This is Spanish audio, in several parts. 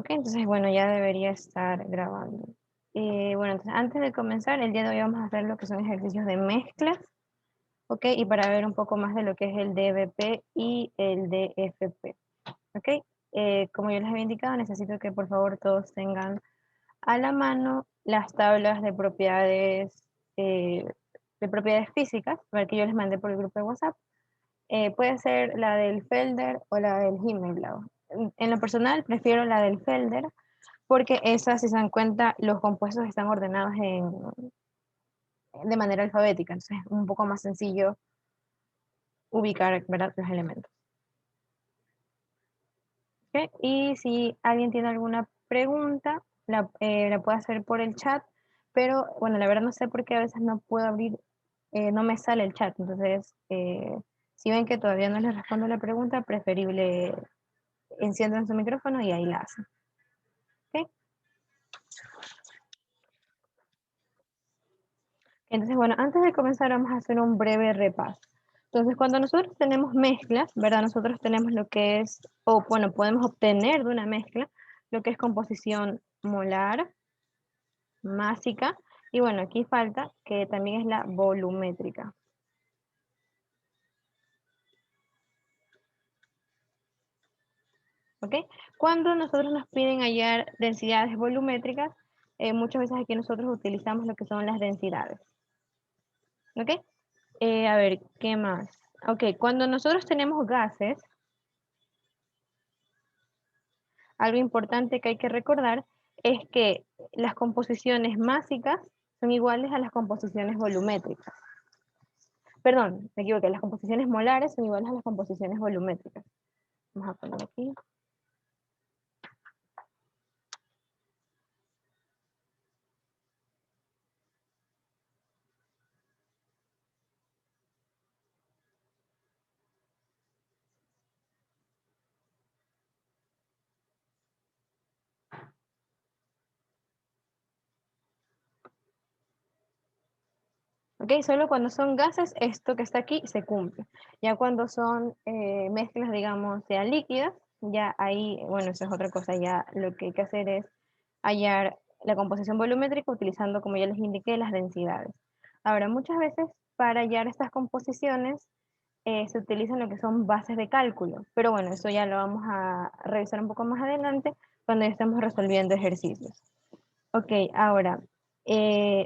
Ok, entonces bueno, ya debería estar grabando. Bueno, entonces antes de comenzar, el día de hoy vamos a hacer lo que son ejercicios de mezclas, ok, y para ver un poco más de lo que es el DBP y el DFP, ok. Como yo les había indicado, necesito que por favor todos tengan a la mano las tablas de propiedades físicas, para que yo les mandé por el grupo de WhatsApp. Puede ser la del Felder o la del Himmelblau. En lo personal, prefiero la del Felder, porque esas, si se dan cuenta, los compuestos están ordenados de manera alfabética, entonces es un poco más sencillo ubicar, ¿verdad?, los elementos. ¿Okay? Y si alguien tiene alguna pregunta, la puede hacer por el chat, pero bueno, la verdad no sé por qué a veces no puedo abrir, no me sale el chat, entonces si ven que todavía no les respondo la pregunta, preferible enciendan su micrófono y ahí la hacen. ¿Okay? Entonces, bueno, antes de comenzar vamos a hacer un breve repaso. Entonces, cuando nosotros tenemos mezclas, ¿verdad? Nosotros tenemos lo que es, o bueno, podemos obtener de una mezcla lo que es composición molar, másica, y bueno, aquí falta que también es la volumétrica. ¿Ok? Cuando nosotros nos piden hallar densidades volumétricas, muchas veces aquí nosotros utilizamos lo que son las densidades. ¿Ok? A ver, ¿qué más? Ok, cuando nosotros tenemos gases, algo importante que hay que recordar es que las composiciones másicas son iguales a las composiciones volumétricas. Perdón, me equivoqué, las composiciones molares son iguales a las composiciones volumétricas. Vamos a poner aquí. ¿Ok? Solo cuando son gases, esto que está aquí se cumple. Ya cuando son mezclas, digamos, sea líquidas, ya ahí, bueno, eso es otra cosa, ya lo que hay que hacer es hallar la composición volumétrica utilizando, como ya les indiqué, las densidades. Ahora, muchas veces para hallar estas composiciones se utilizan lo que son bases de cálculo, pero bueno, eso ya lo vamos a revisar un poco más adelante cuando ya estemos resolviendo ejercicios. Ok, ahora,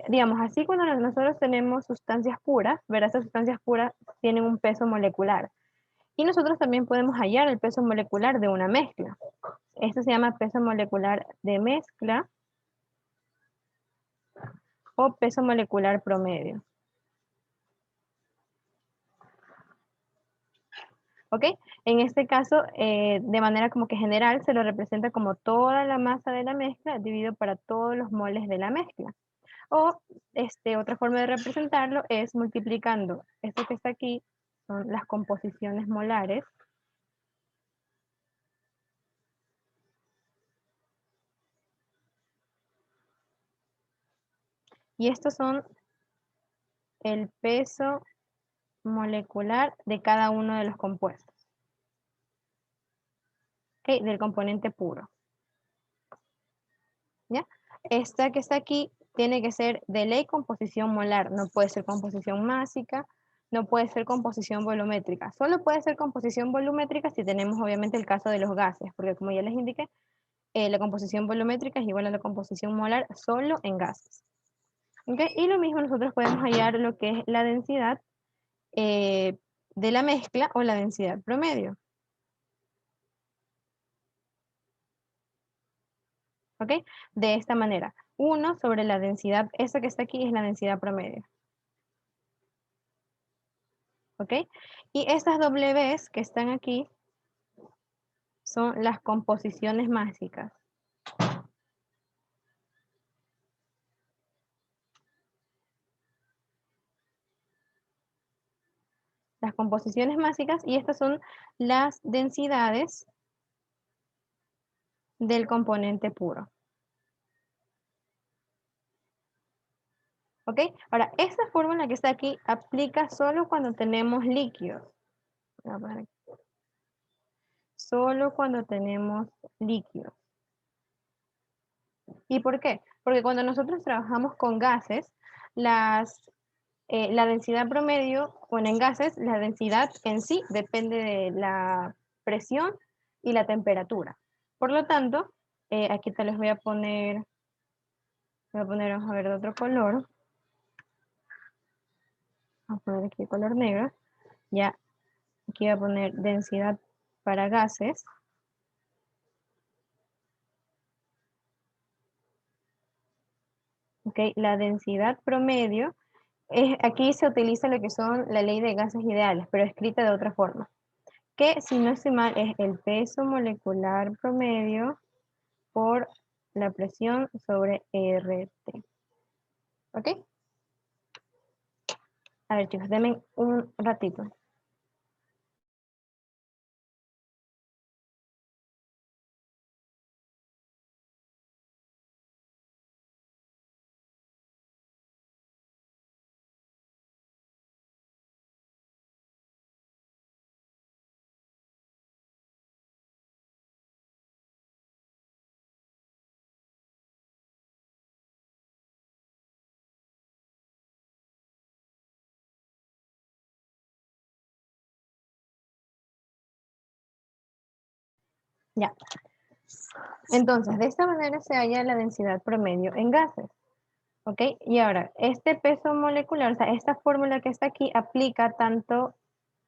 digamos así, cuando nosotros tenemos sustancias puras, ¿verdad? Estas sustancias puras tienen un peso molecular. Y nosotros también podemos hallar el peso molecular de una mezcla. Esto se llama peso molecular de mezcla o peso molecular promedio. ¿Ok? En este caso, de manera como que general, se lo representa como toda la masa de la mezcla dividido para todos los moles de la mezcla. O otra forma de representarlo es multiplicando esto que está aquí, son las composiciones molares, y estos son el peso molecular de cada uno de los compuestos, ¿ok? Del componente puro. ¿Ya? Esta que está aquí tiene que ser de ley composición molar, no puede ser composición másica, no puede ser composición volumétrica. Solo puede ser composición volumétrica si tenemos obviamente el caso de los gases, porque como ya les indiqué, la composición volumétrica es igual a la composición molar solo en gases. ¿Okay? Y lo mismo nosotros podemos hallar lo que es la densidad de la mezcla o la densidad promedio. ¿Ok? De esta manera. 1 sobre la densidad, esa que está aquí es la densidad promedio. ¿Ok? Y estas Ws que están aquí son las composiciones másicas. Las composiciones másicas, y estas son las densidades del componente puro. ¿Ok? Ahora, esta fórmula que está aquí aplica solo cuando tenemos líquidos. Voy a poner aquí. Solo cuando tenemos líquidos. ¿Y por qué? Porque cuando nosotros trabajamos con gases, la densidad promedio, bueno, en gases, la densidad en sí depende de la presión y la temperatura. Por lo tanto, aquí te les vamos a ver de otro color, vamos a poner aquí color negro, ya aquí voy a poner densidad para gases, ¿ok? La densidad promedio, aquí se utiliza lo que son la ley de gases ideales, pero escrita de otra forma, que si no estoy mal es el peso molecular promedio por la presión sobre RT. ¿Ok? A ver, chicos, denme un ratito. Ya. Entonces, de esta manera se halla la densidad promedio en gases. ¿Ok? Y ahora, este peso molecular, o sea, esta fórmula que está aquí aplica tanto,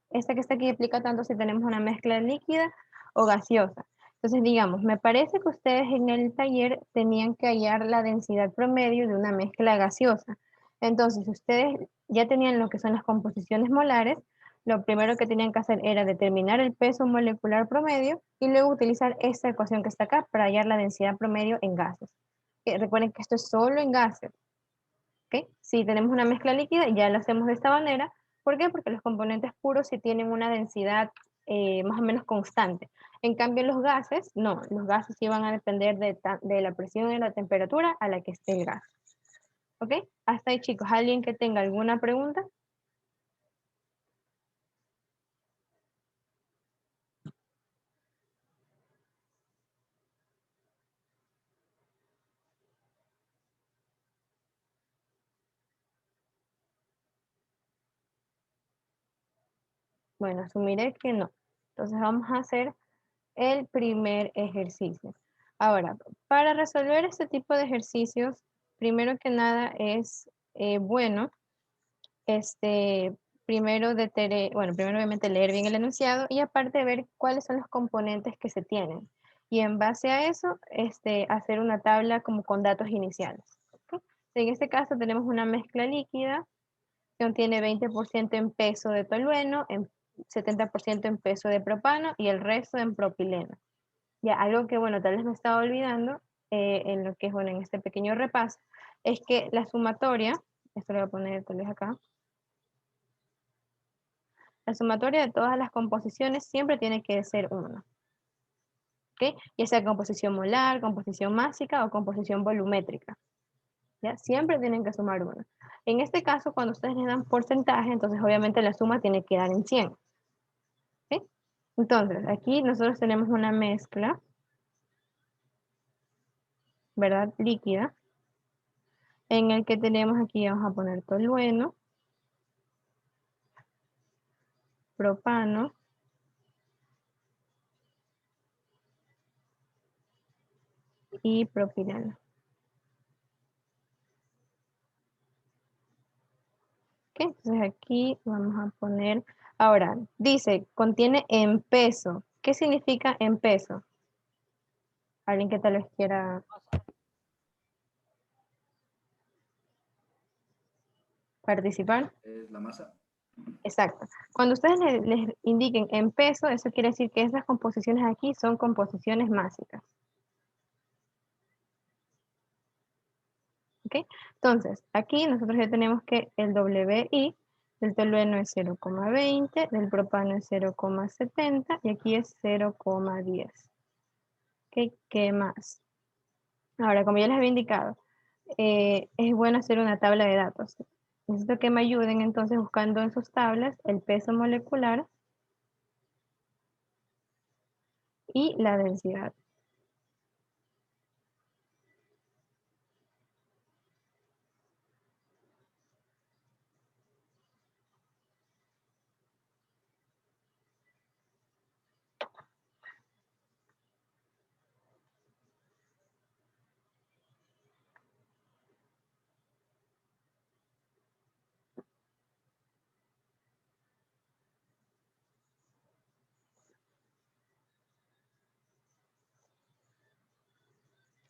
esta que está aquí aplica tanto si tenemos una mezcla líquida o gaseosa. Entonces, digamos, me parece que ustedes en el taller tenían que hallar la densidad promedio de una mezcla gaseosa. Entonces, si ustedes ya tenían lo que son las composiciones molares, lo primero que tenían que hacer era determinar el peso molecular promedio y luego utilizar esta ecuación que está acá para hallar la densidad promedio en gases. Recuerden que esto es solo en gases. ¿Ok? Si tenemos una mezcla líquida, ya lo hacemos de esta manera. ¿Por qué? Porque los componentes puros sí tienen una densidad más o menos constante. En cambio, los gases, no, los gases sí van a depender de la presión y la temperatura a la que esté el gas. ¿Ok? Hasta ahí, chicos. ¿Alguien que tenga alguna pregunta? Bueno, asumiré que no. Entonces vamos a hacer el primer ejercicio. Ahora, para resolver este tipo de ejercicios, primero que nada es bueno primero bueno, primero obviamente leer bien el enunciado y aparte ver cuáles son los componentes que se tienen. Y en base a eso, hacer una tabla como con datos iniciales. ¿Ok? En este caso tenemos una mezcla líquida que contiene 20% en peso de tolueno, en 70% en peso de propano y el resto en propileno. Ya, algo que, bueno, tal vez me estaba olvidando en lo que es, bueno, en este pequeño repaso, es que la sumatoria, esto lo voy a poner tal vez acá, la sumatoria de todas las composiciones siempre tiene que ser 1, ¿ok? Ya sea composición molar, composición másica o composición volumétrica, ¿ya? Siempre tienen que sumar 1. En este caso, cuando ustedes le dan porcentaje, entonces obviamente la suma tiene que dar en 100, ¿ok? Entonces, aquí nosotros tenemos una mezcla, ¿verdad? Líquida, en el que tenemos aquí, vamos a poner tolueno, propano, y propileno. ¿Ok? Entonces aquí vamos a poner, ahora, dice, contiene en peso. ¿Qué significa en peso? Alguien que tal vez quiera participar. Es la masa. Exacto. Cuando ustedes les indiquen en peso, eso quiere decir que esas composiciones aquí son composiciones másicas. ¿Ok? Entonces, aquí nosotros ya tenemos que el WI del tolueno es 0,20, del propano es 0,70 y aquí es 0,10. ¿Ok? ¿Qué más? Ahora, como ya les había indicado, es bueno hacer una tabla de datos. Necesito que me ayuden entonces buscando en sus tablas el peso molecular y la densidad.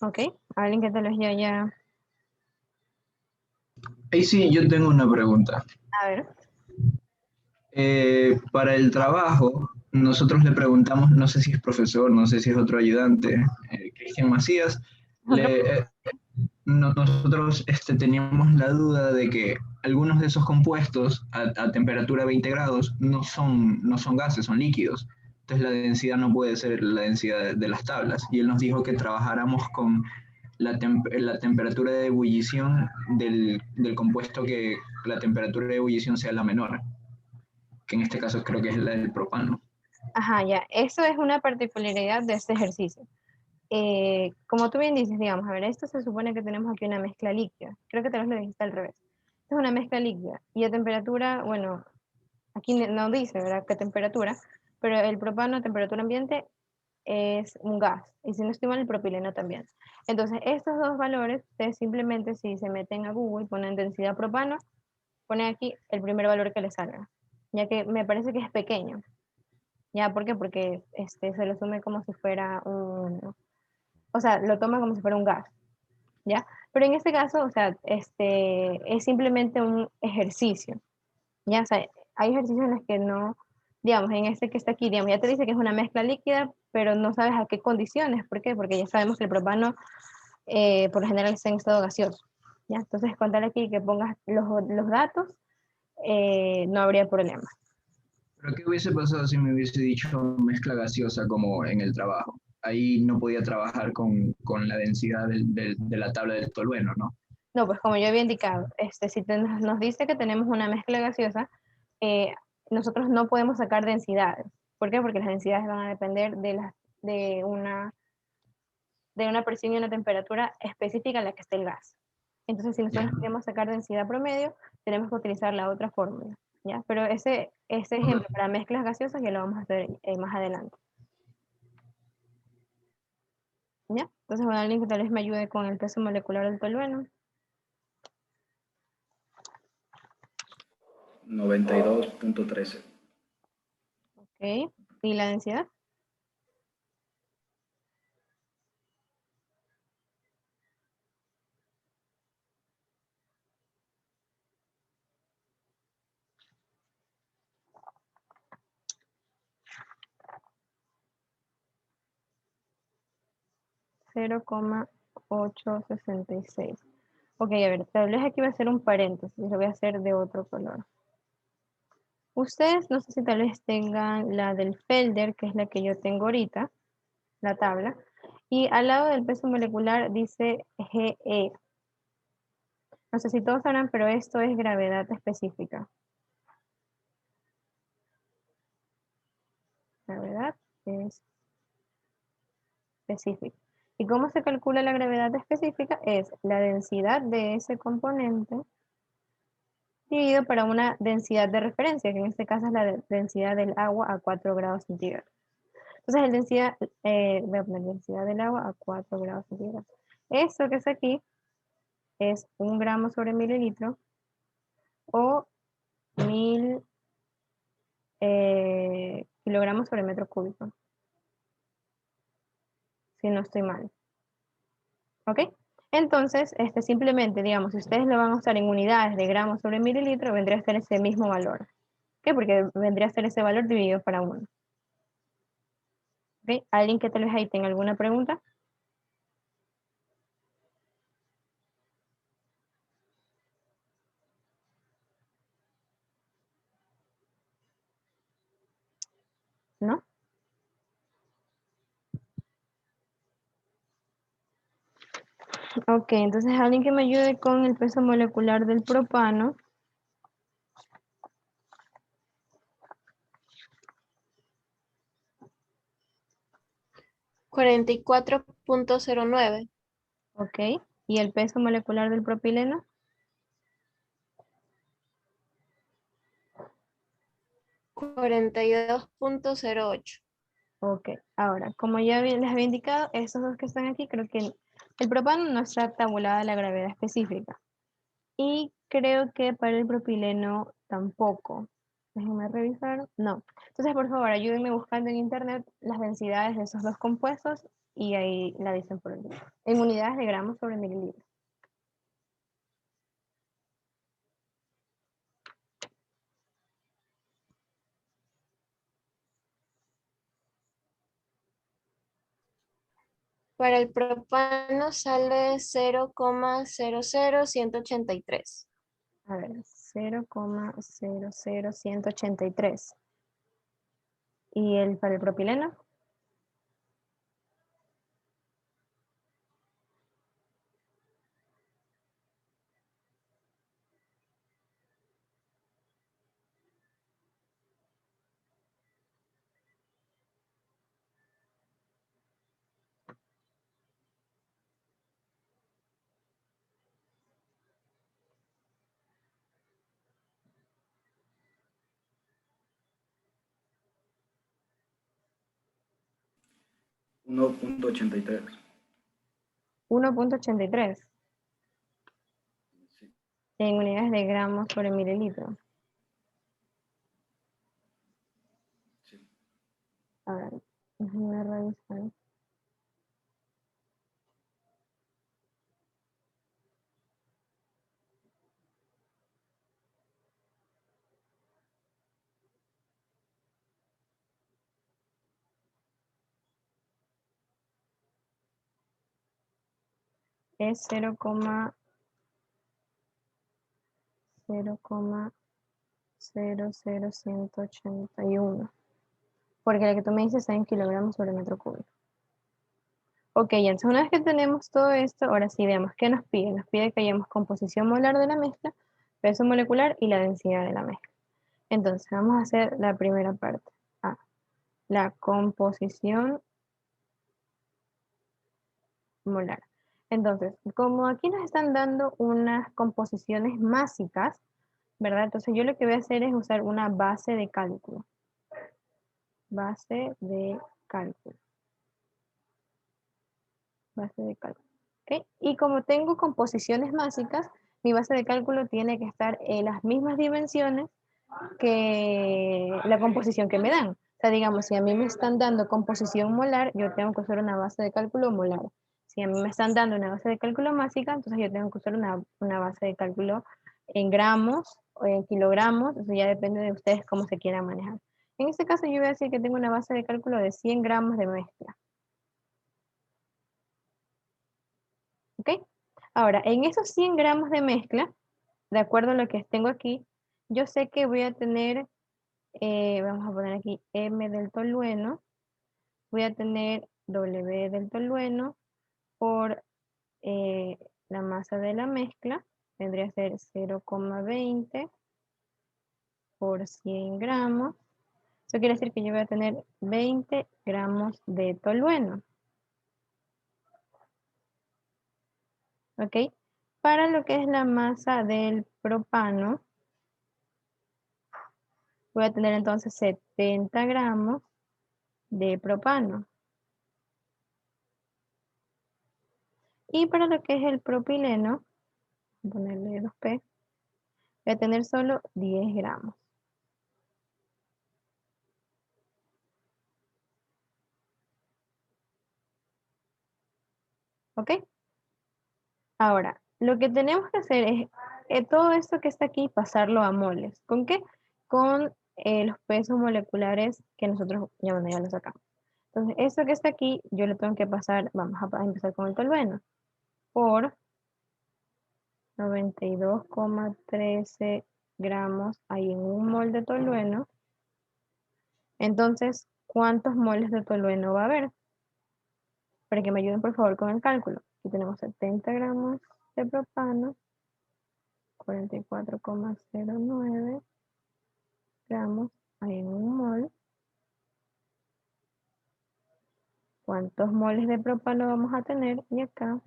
Ok, alguien que tal vez ya, Ahí sí, yo tengo una pregunta. a ver. Para el trabajo, nosotros le preguntamos, no sé si es profesor, no sé si es otro ayudante, Cristian Macías, Otro. nosotros teníamos la duda de que algunos de esos compuestos a temperatura 20 grados no son gases, son líquidos. Entonces la densidad no puede ser la densidad de las tablas. Y él nos dijo que trabajáramos con la temperatura de ebullición del compuesto, que la temperatura de ebullición sea la menor, que en este caso creo que es la del propano. Ajá, ya, eso es una particularidad de este ejercicio. Como tú bien dices, digamos, a ver, esto se supone que tenemos aquí una mezcla líquida. Creo que te lo dijiste al revés. Esto es una mezcla líquida. Y a temperatura, bueno, aquí no dice, ¿verdad?, qué temperatura, pero el propano a temperatura ambiente es un gas. Y si no estoy mal, el propileno también. Entonces, estos dos valores, ustedes simplemente si se meten a Google, ponen densidad propano, ponen aquí el primer valor que les salga. Ya que me parece que es pequeño. ¿Ya? ¿Por qué? Porque se lo asume como si fuera un, o sea, lo toma como si fuera un gas, ¿ya? Pero en este caso, o sea, es simplemente un ejercicio, ¿ya? O sea, hay ejercicios en los que no, digamos, en este que está aquí, digamos, ya te dice que es una mezcla líquida, pero no sabes a qué condiciones, ¿por qué? Porque ya sabemos que el propano, por lo general, está en estado gaseoso, ¿ya? Entonces, contar aquí que pongas los datos, no habría problema. Pero ¿qué hubiese pasado si me hubiese dicho mezcla gaseosa como en el trabajo? Ahí no podía trabajar con la densidad de la tabla del tolueno, ¿no? No, pues como yo había indicado, si nos dice que tenemos una mezcla gaseosa, eh, nosotros no podemos sacar densidades. ¿Por qué? Porque las densidades van a depender de una, de una presión y una temperatura específica en la que esté el gas. Entonces, si nosotros Ya. queremos sacar densidad promedio, tenemos que utilizar la otra fórmula, ¿ya? Pero ese ejemplo para mezclas gaseosas ya lo vamos a hacer más adelante, ¿ya? Entonces, bueno, alguien que tal vez me ayude con el peso molecular del tolueno. 92.13. Ok. ¿Y la densidad? 0,866. Ok, a ver, tal vez aquí va a ser un paréntesis, lo voy a hacer de otro color. Ustedes no sé si tal vez tengan la del Felder, que es la que yo tengo ahorita, la tabla, y al lado del peso molecular dice GE. No sé si todos sabrán, pero esto es gravedad específica. Gravedad específica. ¿Y cómo se calcula la gravedad específica? Es la densidad de ese componente dividido para una densidad de referencia, que en este caso es la densidad del agua a 4 grados centígrados. Entonces, voy a poner densidad del agua a 4 grados centígrados. Esto que es aquí es 1 gramo sobre mililitro o 1000 kilogramos sobre metro cúbico, si no estoy mal. ¿Ok? Entonces, simplemente, digamos, si ustedes lo van a usar en unidades de gramos sobre mililitro, vendría a ser ese mismo valor. ¿Qué? Porque vendría a ser ese valor dividido para 1. ¿Ok? ¿Alguien que tal vez ahí tenga alguna pregunta? ¿No? Ok, entonces alguien que me ayude con el peso molecular del propano. 44.09. Ok, ¿y el peso molecular del propileno? 42.08. Ok, ahora, como ya les había indicado, esos dos que están aquí, creo que el propano no está tabulada la gravedad específica. Y creo que para el propileno tampoco. Déjenme revisar. No. Entonces, por favor, ayúdenme buscando en internet las densidades de esos dos compuestos y ahí la dicen por el libro. En unidades de gramos sobre mililitros. Para el propano sale 0,00183. A ver, 0,00183. ¿Y para el propileno? 1.83. 1,83 Sí. en unidades de gramos sobre mililitro. Sí. A ver, déjenme revisar. Es 0,00181. Porque la que tú me dices está en kilogramos sobre metro cúbico. Ok, entonces una vez que tenemos todo esto, ahora sí veamos qué nos pide. Nos pide que hayamos composición molar de la mezcla, peso molecular y la densidad de la mezcla. Entonces vamos a hacer la primera parte. La composición molar. Entonces, como aquí nos están dando unas composiciones másicas, ¿verdad? Entonces yo lo que voy a hacer es usar una base de cálculo. Base de cálculo. Base de cálculo. ¿Ok? Y como tengo composiciones másicas, mi base de cálculo tiene que estar en las mismas dimensiones que la composición que me dan. O sea, digamos, si a mí me están dando composición molar, yo tengo que usar una base de cálculo molar. Si a mí me están dando una base de cálculo másica, entonces yo tengo que usar una base de cálculo en gramos o en kilogramos. Eso ya depende de ustedes cómo se quieran manejar. En este caso yo voy a decir que tengo una base de cálculo de 100 gramos de mezcla. ¿Ok? Ahora, en esos 100 gramos de mezcla, de acuerdo a lo que tengo aquí, yo sé que voy a tener, vamos a poner aquí M del tolueno, voy a tener W del tolueno por la masa de la mezcla, vendría a ser 0,20 por 100 gramos. Eso quiere decir que yo voy a tener 20 gramos de tolueno. ¿Ok? Para lo que es la masa del propano, voy a tener entonces 70 gramos de propano. Y para lo que es el propileno, voy a ponerle 2P, voy a tener solo 10 gramos. ¿Ok? Ahora, lo que tenemos que hacer es todo esto que está aquí pasarlo a moles. ¿Con qué? Con los pesos moleculares que nosotros ya lo sacamos. Entonces, esto que está aquí, yo le tengo que pasar, vamos a empezar con el tolueno, por 92,13 gramos ahí en un mol de tolueno. Entonces, ¿cuántos moles de tolueno va a haber? Para que me ayuden por favor con el cálculo. Aquí tenemos 70 gramos de propano, 44,09 gramos ahí en un mol. ¿Cuántos moles de propano vamos a tener? Y acá.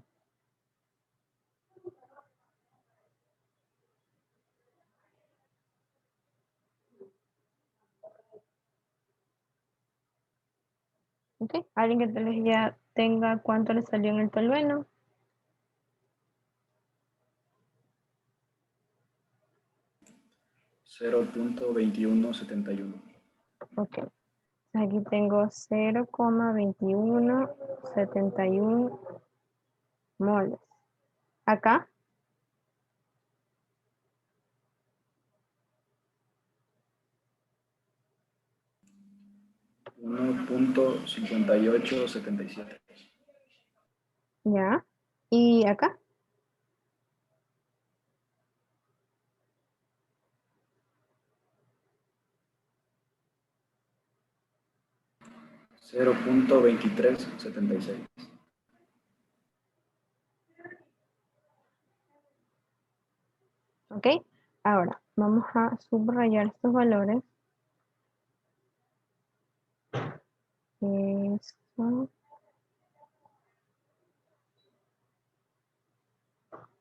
¿Ok? ¿Alguien que tal vez ya tenga cuánto le salió en el tolueno? 0.2171. Ok. Aquí tengo 0,2171 moles. Acá, 1.5877. ya. Y acá, 0.2376. ok. Ahora, vamos a subrayar estos valores. Esto.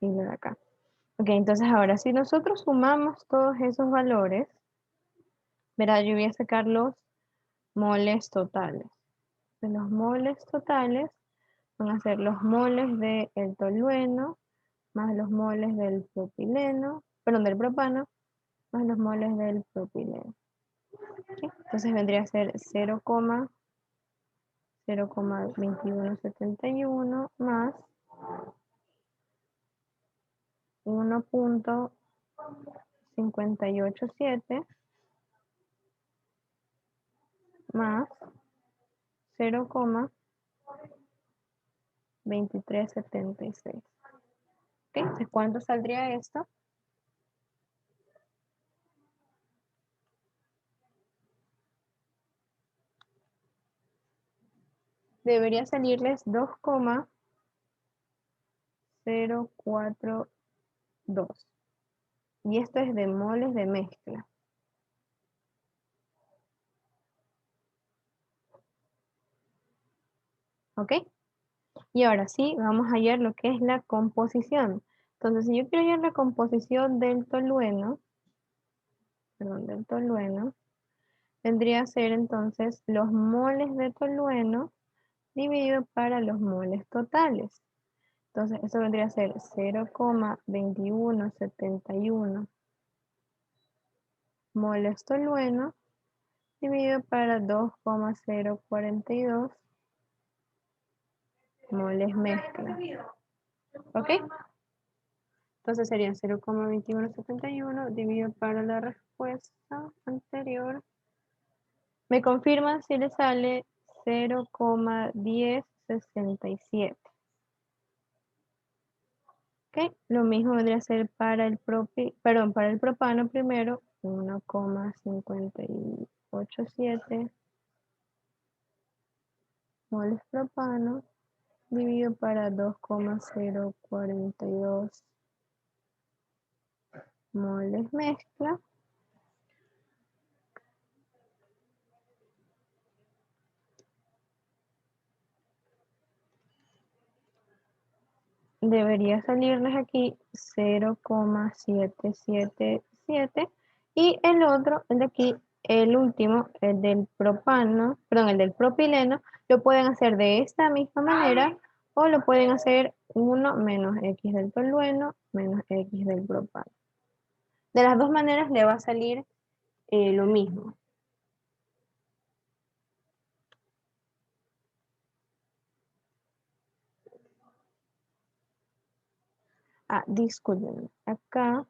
Y lo de acá. Ok, entonces ahora si nosotros sumamos todos esos valores, verá, yo voy a sacar los moles totales. De los moles totales van a ser los moles del tolueno más los moles del propileno, perdón, del propano, más los moles del propileno. ¿Ok? Entonces vendría a ser 0,2171 más 1.587 más 0,2376. ¿Ok? Entonces, ¿cuánto saldría esto? Debería salirles 2,042. Y esto es de moles de mezcla. ¿Ok? Y ahora sí, vamos a hallar lo que es la composición. Entonces, si yo quiero hallar la composición del tolueno, vendría a ser entonces los moles de tolueno dividido para los moles totales. Entonces, eso vendría a ser 0,2171 moles tolueno dividido para 2,042 moles mezcla. ¿Ok? Entonces serían 0,2171 dividido para la respuesta anterior. Me confirman si le sale 0,1067. ¿Ok? Lo mismo vendría a ser para el para el propano primero, 1,587 moles propano dividido para 2,042 moles mezcla. Debería salirles aquí 0,777 y el otro, el de aquí, el último, el del propano, perdón, el del propileno, lo pueden hacer de esta misma manera o lo pueden hacer 1 menos X del tolueno menos X del propano. De las dos maneras le va a salir lo mismo. Ah, disculpen, acá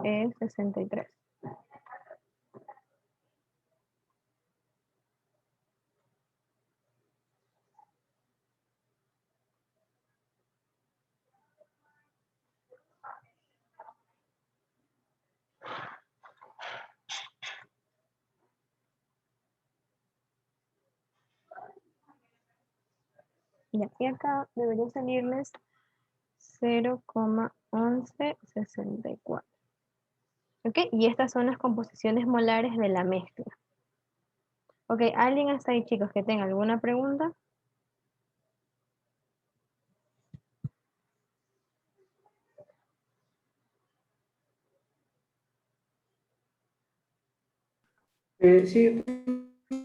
es 63. Ya, y acá debería salirles 0,1164. ¿Ok? Y estas son las composiciones molares de la mezcla. Ok, ¿alguien hasta ahí, chicos, que tenga alguna pregunta? Sí,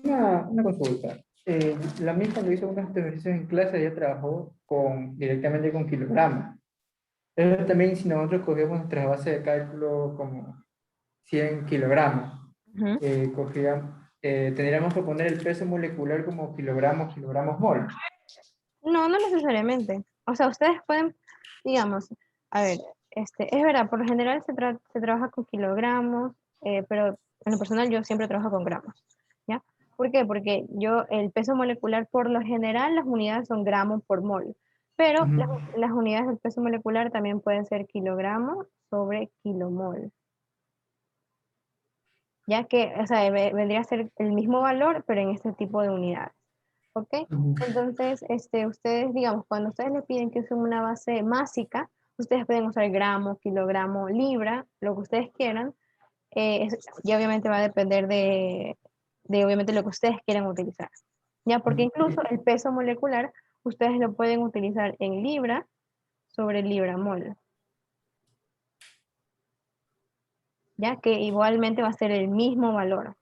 una consulta. La misma cuando hizo unos ejercicios en clase, ella trabajó directamente con kilogramos. Pero también si nosotros cogemos nuestra base de cálculo como 100 kilogramos. Ujú. Tendríamos que poner el peso molecular como kilogramos, mol. No, no necesariamente. O sea, ustedes pueden, digamos, a ver, es verdad, por lo general se trabaja con kilogramos, pero en lo personal yo siempre trabajo con gramos, ¿ya? ¿Por qué? Porque yo, el peso molecular, por lo general, las unidades son gramos por mol, pero Ujú. las unidades del peso molecular también pueden ser kilogramos sobre kilomol, ya que, o sea, vendría a ser el mismo valor, pero en este tipo de unidades. ¿Ok? Ujú. Entonces, ustedes, digamos, cuando ustedes les piden que usen una base másica, ustedes pueden usar gramo, kilogramo, libra, lo que ustedes quieran, y obviamente va a depender de obviamente lo que ustedes quieran utilizar. ¿Ya? Porque incluso el peso molecular, ustedes lo pueden utilizar en libra sobre libra mol, ya que igualmente va a ser el mismo valor.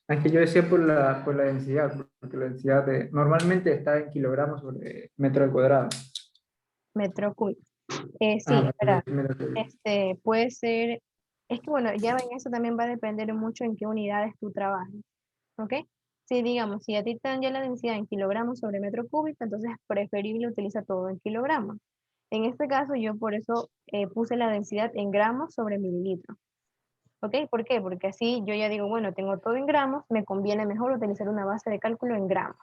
Es que yo decía por la densidad, porque la densidad normalmente está en kilogramos sobre metro al cuadrado. Metro cúbico. Sí, Ah, espera. metro cúbico. Puede ser, es que bueno, ya en eso también va a depender mucho en qué unidades tú trabajes, ¿ok? Si digamos, si a ti te dan ya la densidad en kilogramos sobre metro cúbico, entonces es preferible utilizar todo en kilogramos. En este caso yo por eso puse la densidad en gramos sobre mililitro, ¿ok? ¿Por qué? Porque así yo ya digo, bueno, tengo todo en gramos, me conviene mejor utilizar una base de cálculo en gramos.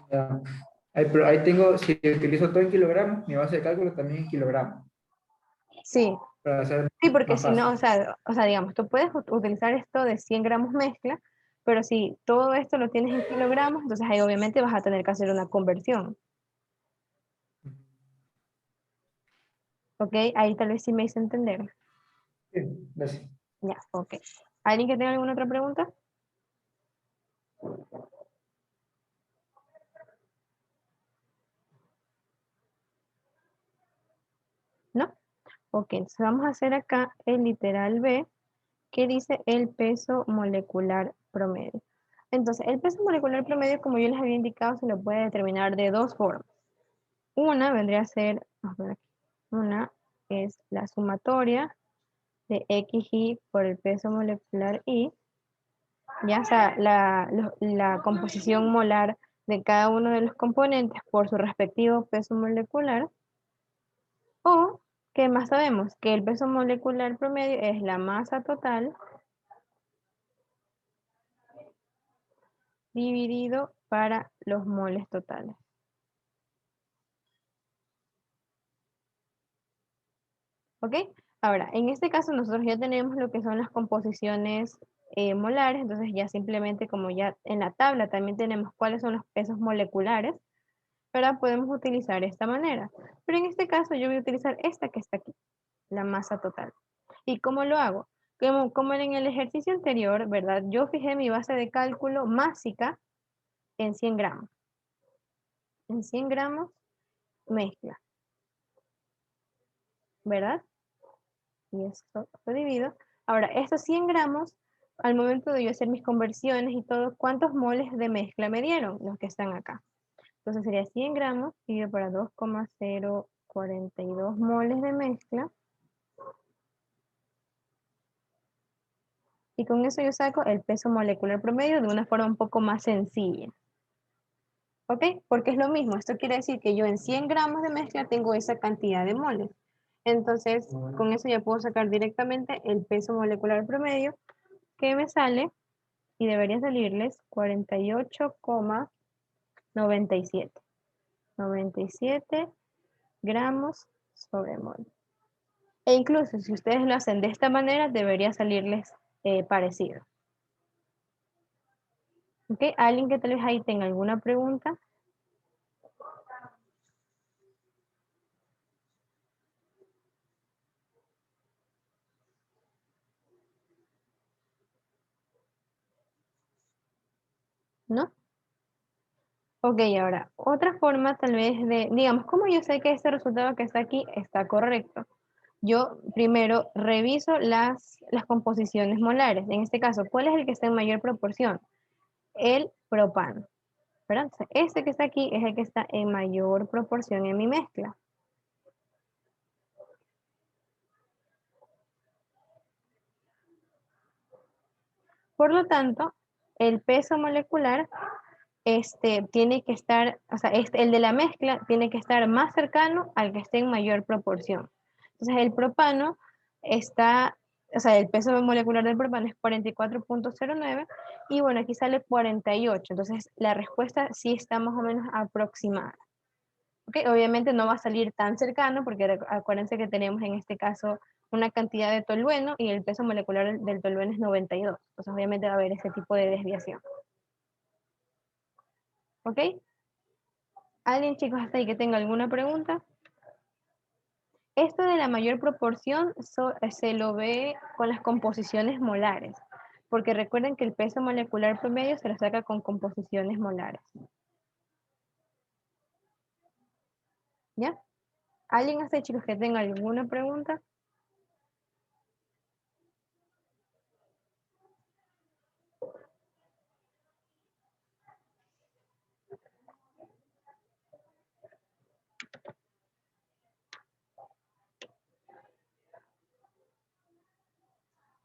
Ya. Ahí tengo, si utilizo todo en kilogramos, mi base de cálculo también en kilogramos, Sí, para hacer sí, porque más si no, fácil. o sea, digamos, tú puedes utilizar esto de 100 gramos mezcla, pero si todo esto lo tienes en kilogramos, entonces ahí obviamente vas a tener que hacer una conversión, ¿ok? Ahí tal vez sí me hice entender. Sí, gracias. Ya, ok. ¿Alguien que tenga alguna otra pregunta? ¿No? Ok, entonces vamos a hacer acá el literal B, que dice el peso molecular promedio. Entonces, el peso molecular promedio, como yo les había indicado, se lo puede determinar de dos formas. Una vendría a ser, vamos a ver aquí, una es la sumatoria de XY por el peso molecular Y, ya sea la composición molar de cada uno de los componentes por su respectivo peso molecular, o que más sabemos que el peso molecular promedio es la masa total dividido para los moles totales. ¿Ok? Ahora, en este caso nosotros ya tenemos lo que son las composiciones molares, entonces ya simplemente como ya en la tabla también tenemos cuáles son los pesos moleculares, pero podemos utilizar esta manera. Pero en este caso yo voy a utilizar esta que está aquí, la masa total. ¿Y cómo lo hago? Como en el ejercicio anterior, ¿verdad? Yo fijé mi base de cálculo másica en 100 gramos. En 100 gramos mezcla, ¿verdad? Y esto lo divido. Ahora, estos 100 gramos, al momento de yo hacer mis conversiones y todo, ¿cuántos moles de mezcla me dieron? Los que están acá. Entonces sería 100 gramos dividido para 2,042 moles de mezcla. Y con eso yo saco el peso molecular promedio de una forma un poco más sencilla. ¿Ok? Porque es lo mismo. Esto quiere decir que yo en 100 gramos de mezcla tengo esa cantidad de moles. Entonces, con eso ya puedo sacar directamente el peso molecular promedio que me sale y debería salirles 48,97. 97 gramos sobre mol. E incluso si ustedes lo hacen de esta manera, debería salirles parecido. ¿Ok? ¿Alguien que tal vez ahí tenga alguna pregunta? ¿No? Ok, ahora, otra forma tal vez de, digamos, ¿cómo yo sé que este resultado que está aquí está correcto? Yo primero reviso las composiciones molares. En este caso, ¿cuál es el que está en mayor proporción? El propano, ¿verdad? Entonces, este que está aquí es el que está en mayor proporción en mi mezcla. Por lo tanto, el peso molecular tiene que estar, o sea, el de la mezcla tiene que estar más cercano al que esté en mayor proporción. Entonces, el propano está, o sea, el peso molecular del propano es 44,09 y bueno, aquí sale 48. Entonces, la respuesta sí está más o menos aproximada. ¿Ok? Obviamente no va a salir tan cercano porque acuérdense que tenemos en este caso una cantidad de tolueno y el peso molecular del tolueno es 92. Entonces, obviamente va a haber ese tipo de desviación. ¿Ok? ¿Alguien, chicos, hasta ahí que tenga alguna pregunta? Esto de la mayor proporción se lo ve con las composiciones molares, porque recuerden que el peso molecular promedio se lo saca con composiciones molares. ¿Ya? ¿Alguien hasta ahí, chicos, que tenga alguna pregunta?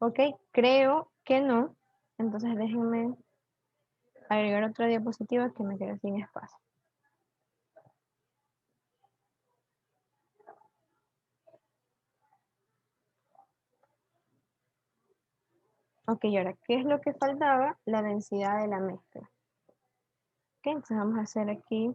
Ok, creo que no. Entonces déjenme agregar otra diapositiva que me queda sin espacio. Ok, y ahora, ¿qué es lo que faltaba? La densidad de la mezcla. Ok, entonces vamos a hacer aquí.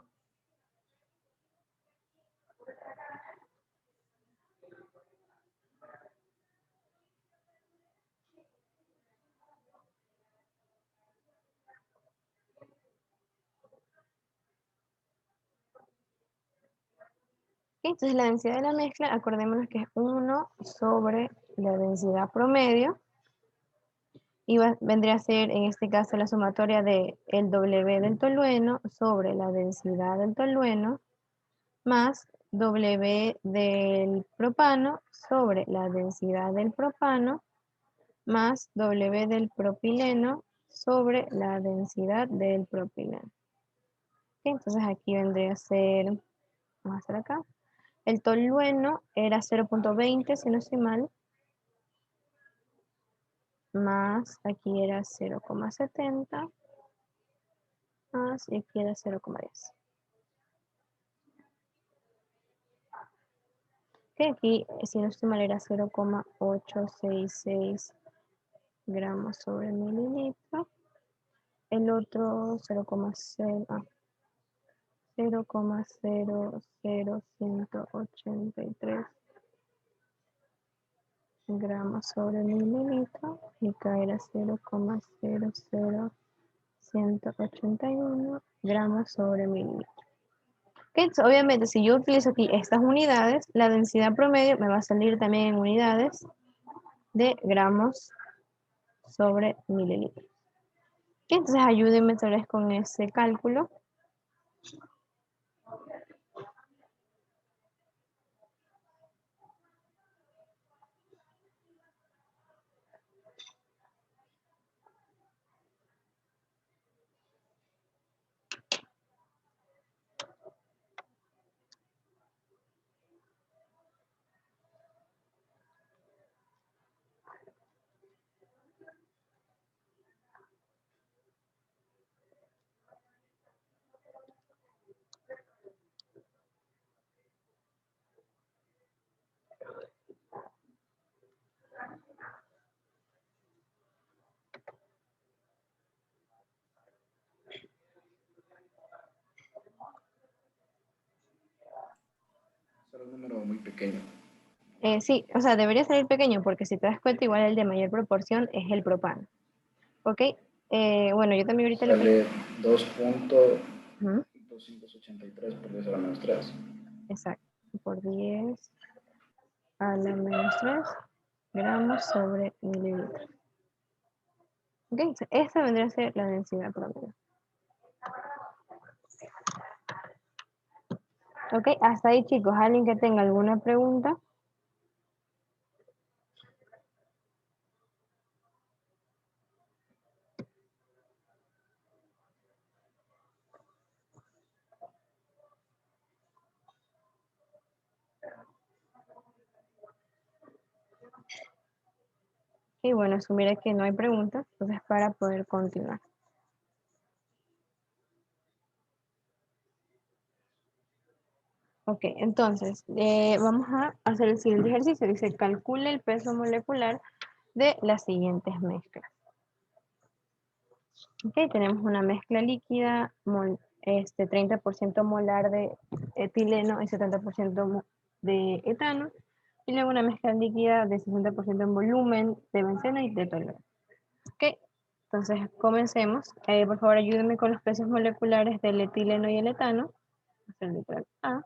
Entonces la densidad de la mezcla, acordémonos que es 1 sobre la densidad promedio. Y vendría a ser, en este caso, la sumatoria de el W del tolueno sobre la densidad del tolueno más W del propano sobre la densidad del propano más W del propileno sobre la densidad del propileno. Ok, entonces aquí vendría a ser, vamos a hacer acá, el tolueno era 0,20 si no estoy mal, más aquí era 0,70 más y aquí era 0,10. Que aquí, si no estoy mal, era 0,866 gramos sobre mililitro. El otro 0,00183 gramos sobre mililitro. Y acá era 0,00181 gramos sobre mililitro. Entonces, obviamente, si yo utilizo aquí estas unidades, la densidad promedio me va a salir también en unidades de gramos sobre mililitro. Entonces, ayúdenme tal vez con ese cálculo. Será un número muy pequeño. Sí, o sea, debería salir pequeño porque si te das cuenta, igual el de mayor proporción es el propano. ¿Ok? Bueno, yo también ahorita Sale Ujú, 2.283 por 10 a la menos 3. exacto, por 10 a la menos 3 gramos sobre mililitro. ¿Ok? Entonces, esta vendría a ser la densidad promedio. ¿Ok? Hasta ahí, chicos. ¿Alguien que tenga alguna pregunta? Ok, Y bueno, asumir que no hay preguntas, entonces para poder continuar. Ok, entonces vamos a hacer el siguiente ejercicio. Dice, calcule el peso molecular de las siguientes mezclas. Ok, tenemos una mezcla líquida, 30% molar de etileno y 70% de etano. Y luego una mezcla líquida de 60% en volumen de benceno y de tolueno. Ok, entonces comencemos. Por favor, ayúdenme con los pesos moleculares del etileno y el etano. El letra A.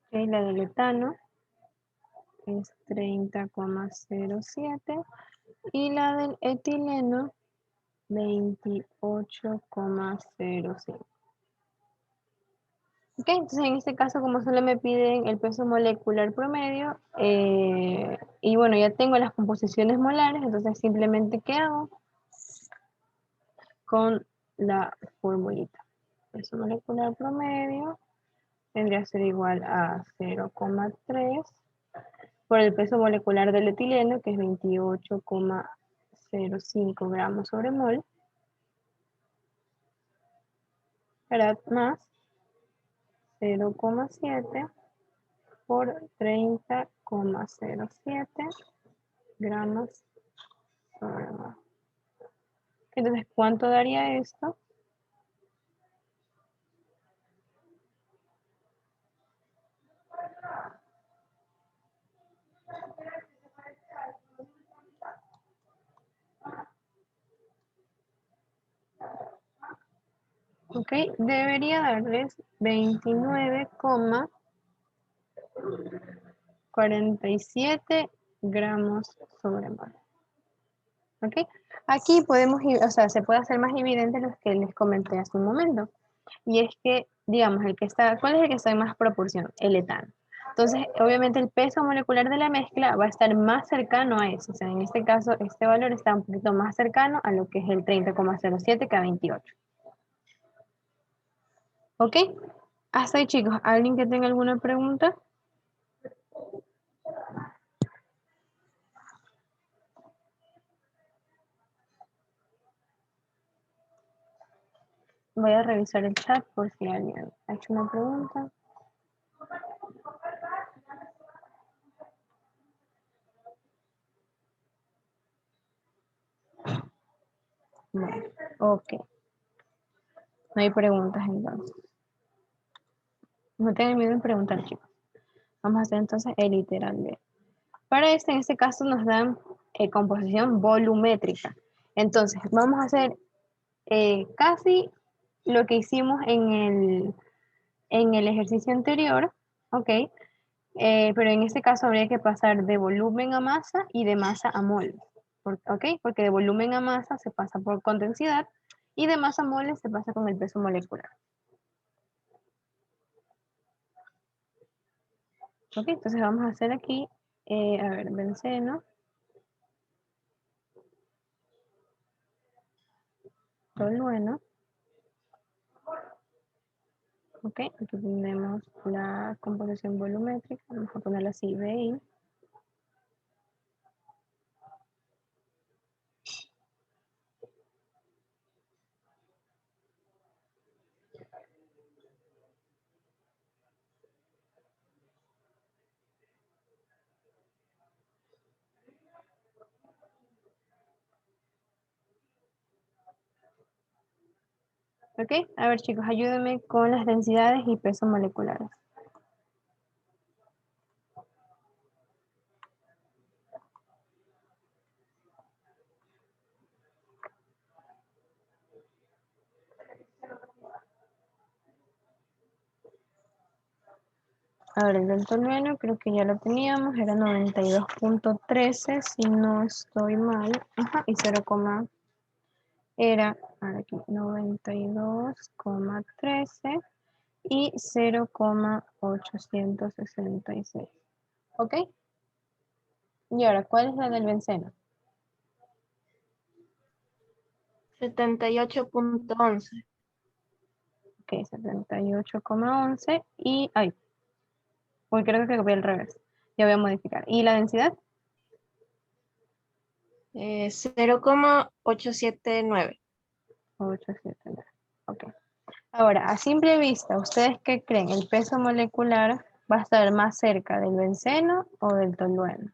Ok, la del etano es 30,07 y la del etileno 28,05. Ok, entonces en este caso, como solo me piden el peso molecular promedio, y bueno, ya tengo las composiciones molares, entonces simplemente ¿qué hago? Con la formulita. Peso molecular promedio vendría a ser igual a 0,3 por el peso molecular del etileno, que es 28,05 gramos sobre mol, más 0,7 por 30,07 gramos sobre mol. Entonces, ¿cuánto daría esto? Ok, debería darles 29,47 gramos sobre mol. Ok, aquí podemos ir, o sea, se puede hacer más evidente lo que les comenté hace un momento. Y es que, digamos, ¿cuál es el que está en más proporción? El etano. Entonces, obviamente el peso molecular de la mezcla va a estar más cercano a eso. O sea, en este caso, este valor está un poquito más cercano a lo que es el 30,07 que a 28. ¿Ok? Hasta ahí, chicos. ¿Alguien que tenga alguna pregunta? Voy a revisar el chat por si alguien ha hecho una pregunta. Bueno, ok. No hay preguntas entonces. No tengan miedo en preguntar, chicos. Vamos a hacer entonces el literal B. Para en este caso nos dan composición volumétrica. Entonces, vamos a hacer casi lo que hicimos en el ejercicio anterior, ¿ok? Pero en este caso habría que pasar de volumen a masa y de masa a mol, ¿ok? Porque de volumen a masa se pasa por condensidad y de masa a moles se pasa con el peso molecular. ¿Ok? Entonces vamos a hacer aquí, a ver, benceno, tolueno. Ok, aquí tenemos la composición volumétrica, vamos a ponerla así, BI. Ok, a ver chicos, ayúdenme con las densidades y pesos moleculares. Ahora el del tolueno creo que ya lo teníamos, era 92.13 si no estoy mal. Ajá, y 0, era aquí 92,13 y 0,866. ¿Ok? Y ahora, ¿cuál es la del benceno? 78.11. Ok, 78,11 y... Ay, uy, creo que copié al revés. Ya voy a modificar. ¿Y la densidad? 0,879. 879. Ok. Ahora, a simple vista, ¿ustedes qué creen? ¿El peso molecular va a estar más cerca del benceno o del tolueno?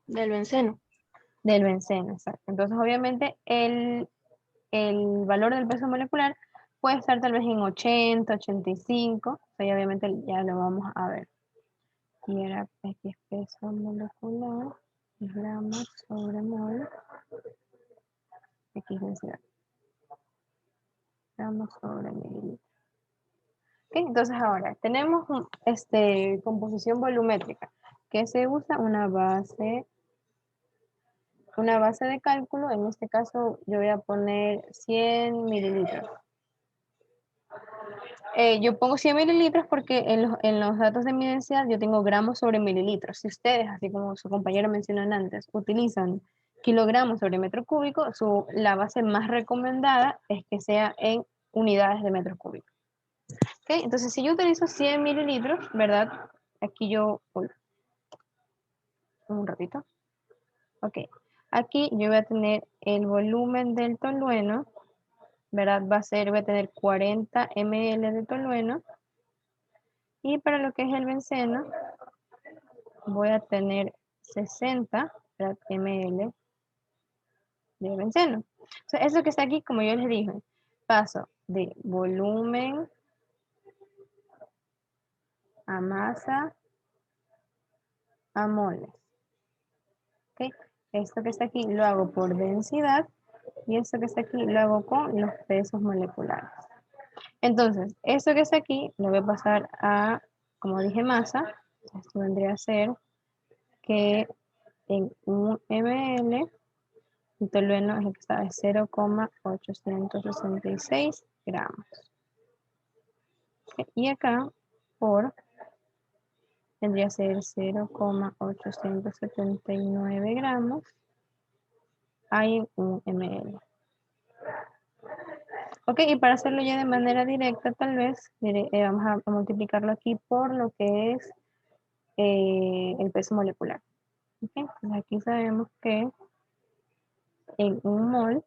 Del benceno. Del benceno, exacto. Entonces, obviamente, el valor del peso molecular puede estar tal vez en 80, 85. O sea, y obviamente ya lo vamos a ver. Y era X peso molecular, gramos sobre mol, X densidad, gramos sobre mililitro. Ok, entonces ahora tenemos composición volumétrica, que se usa una base de cálculo. En este caso yo voy a poner 100 mililitros. Yo pongo 100 mililitros porque en los datos de mi densidad yo tengo gramos sobre mililitros. Si ustedes, así como su compañero mencionó antes, utilizan kilogramos sobre metro cúbico, la base más recomendada es que sea en unidades de metros cúbicos. ¿Okay? Entonces, si yo utilizo 100 mililitros, ¿verdad? Aquí uy, un ratito. Ok. Aquí yo voy a tener el volumen del tolueno, ¿verdad? voy a tener 40 ml de tolueno. Y para lo que es el benceno, voy a tener 60 ml de benceno. O sea, eso que está aquí, como yo les dije, paso de volumen a masa a moles. ¿Okay? Esto que está aquí lo hago por densidad y esto que está aquí lo hago con los pesos moleculares. Entonces, esto que está aquí lo voy a pasar a, como dije, masa. Esto vendría a ser que en 1 ml el tolueno es el que está de 0,866 gramos. Y acá por tendría que ser 0,879 gramos hay 1 ml. Ok, y para hacerlo ya de manera directa, tal vez vamos a multiplicarlo aquí por lo que es el peso molecular. Okay, entonces aquí sabemos que en un mol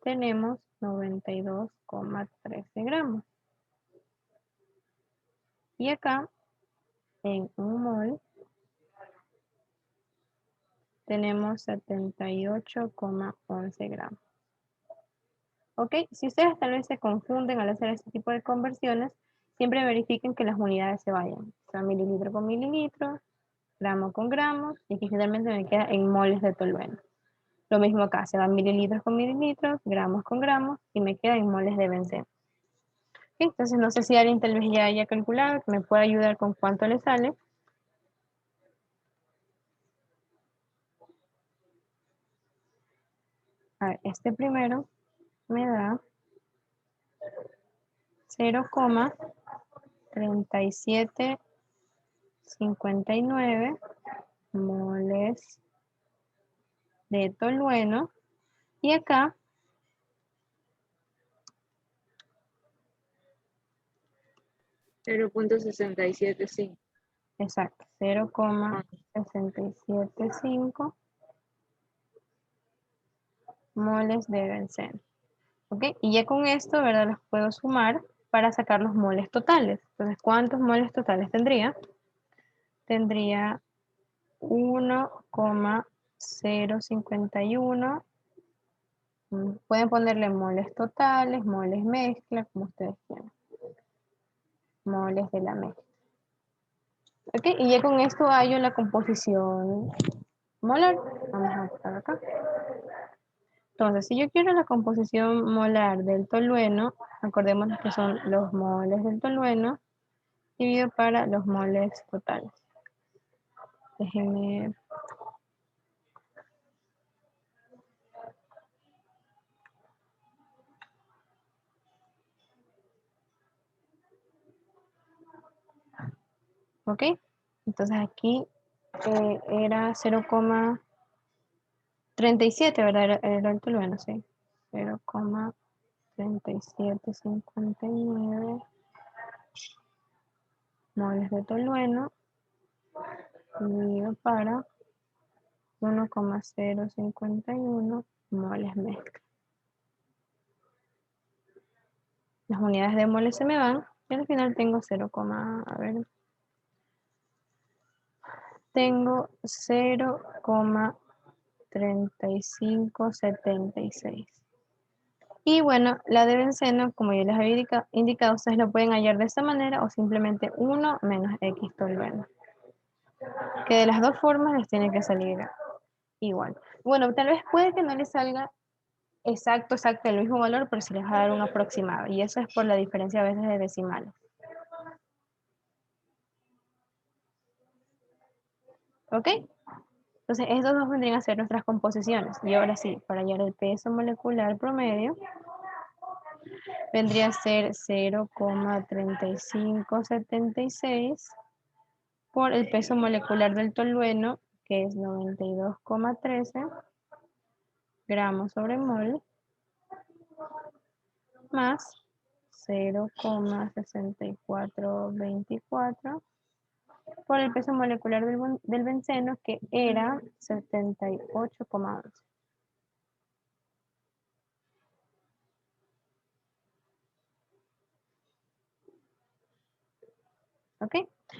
tenemos 92,13 gramos. Y acá en un mol tenemos 78,11 gramos. Ok, si ustedes tal vez se confunden al hacer este tipo de conversiones, siempre verifiquen que las unidades se vayan. O sea, mililitro con mililitro, gramo con gramos, y aquí finalmente me queda en moles de tolueno. Lo mismo acá, se van mililitros con mililitros, gramos con gramos, y me queda en moles de benceno. Okay, entonces no sé si alguien tal vez ya haya calculado, que me pueda ayudar con cuánto le sale. A ver, este primero me da 0,3759 moles de tolueno. Y acá 0,675. exacto, 0,675 moles de benceno. ¿Ok? Y ya con esto, ¿verdad? Los puedo sumar para sacar los moles totales. Entonces, ¿cuántos moles totales tendría? Tendría 1,051. Pueden ponerle moles totales, moles mezcla, como ustedes quieran. Moles de la mezcla. ¿Ok? Y ya con esto hallo la composición molar. Vamos a buscar acá. Entonces, si yo quiero la composición molar del tolueno, acordémonos que son los moles del tolueno dividido para los moles totales. Déjenme. ¿Ok? Entonces aquí era 0,37, ¿verdad? Era el tolueno, sí. 0,3759 moles de tolueno dividido para 1,051 moles mezcla. Las unidades de moles se me van y al final tengo 0, a ver, tengo 0,3576. Y bueno, la de benceno, como yo les había indicado, ustedes lo pueden hallar de esta manera o simplemente 1 menos X tolueno. Que de las dos formas les tiene que salir igual. Bueno, tal vez puede que no les salga exacto el mismo valor, pero sí les va a dar un aproximado. Y eso es por la diferencia a veces de decimales. ¿Ok? Entonces, estos dos vendrían a ser nuestras composiciones. Y ahora sí, para hallar el peso molecular promedio, vendría a ser 0,3576 por el peso molecular del tolueno, que es 92,13 gramos sobre mol, más 0,6424 por el peso molecular del benceno, que era 78,11. ¿Ok?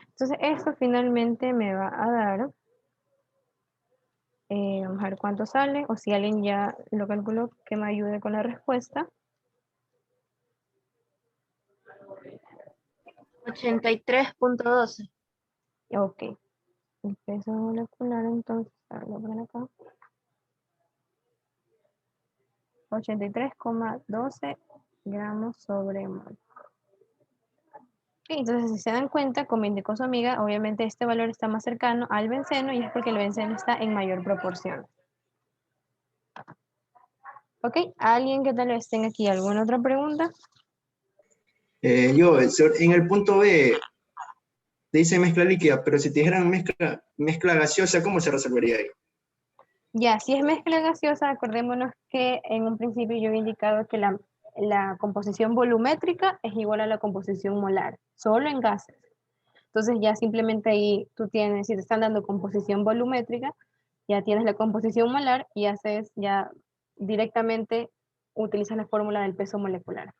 Entonces esto finalmente me va a dar, vamos a ver cuánto sale, o si alguien ya lo calculó, que me ayude con la respuesta. 83.12. Ok. El peso molecular entonces, a ver, lo voy a poner acá. 83,12 gramos sobre mol. Entonces, si se dan cuenta, como indicó su amiga, obviamente este valor está más cercano al benceno y es porque el benceno está en mayor proporción. ¿Ok? ¿Alguien que tal vez tenga aquí alguna otra pregunta? En el punto B, te dice mezcla líquida, pero si te dijeran mezcla gaseosa, ¿cómo se resolvería ahí? Ya, si es mezcla gaseosa, acordémonos que en un principio yo había indicado que la composición volumétrica es igual a la composición molar, solo en gases. Entonces ya simplemente ahí tú tienes, si te están dando composición volumétrica, ya tienes la composición molar y haces ya directamente, utilizas la fórmula del peso molecular.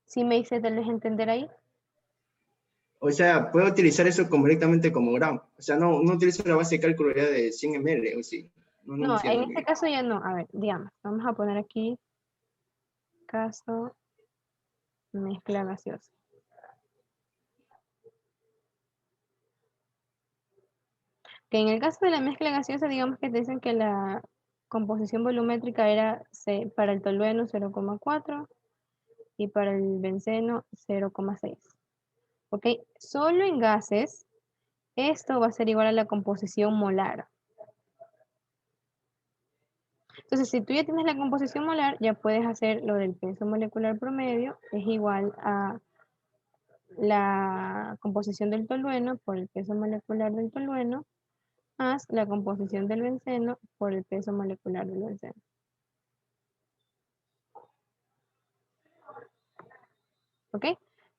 ¿Sí me hice tal vez entender ahí? O sea, puedo utilizar eso directamente como gramo. O sea, no utilizo la base de cálculo ya de 100 ml, o sí. No No, en entiendo este bien. caso ya no. A ver, digamos, vamos a poner aquí caso mezcla gaseosa. Que en el caso de la mezcla gaseosa, digamos que te dicen que la composición volumétrica era para el tolueno 0,4 y para el benceno 0,6. ¿Ok? Solo en gases, esto va a ser igual a la composición molar. Entonces, si tú ya tienes la composición molar, ya puedes hacer lo del peso molecular promedio, es igual a la composición del tolueno por el peso molecular del tolueno, más la composición del benceno por el peso molecular del benceno. ¿Ok?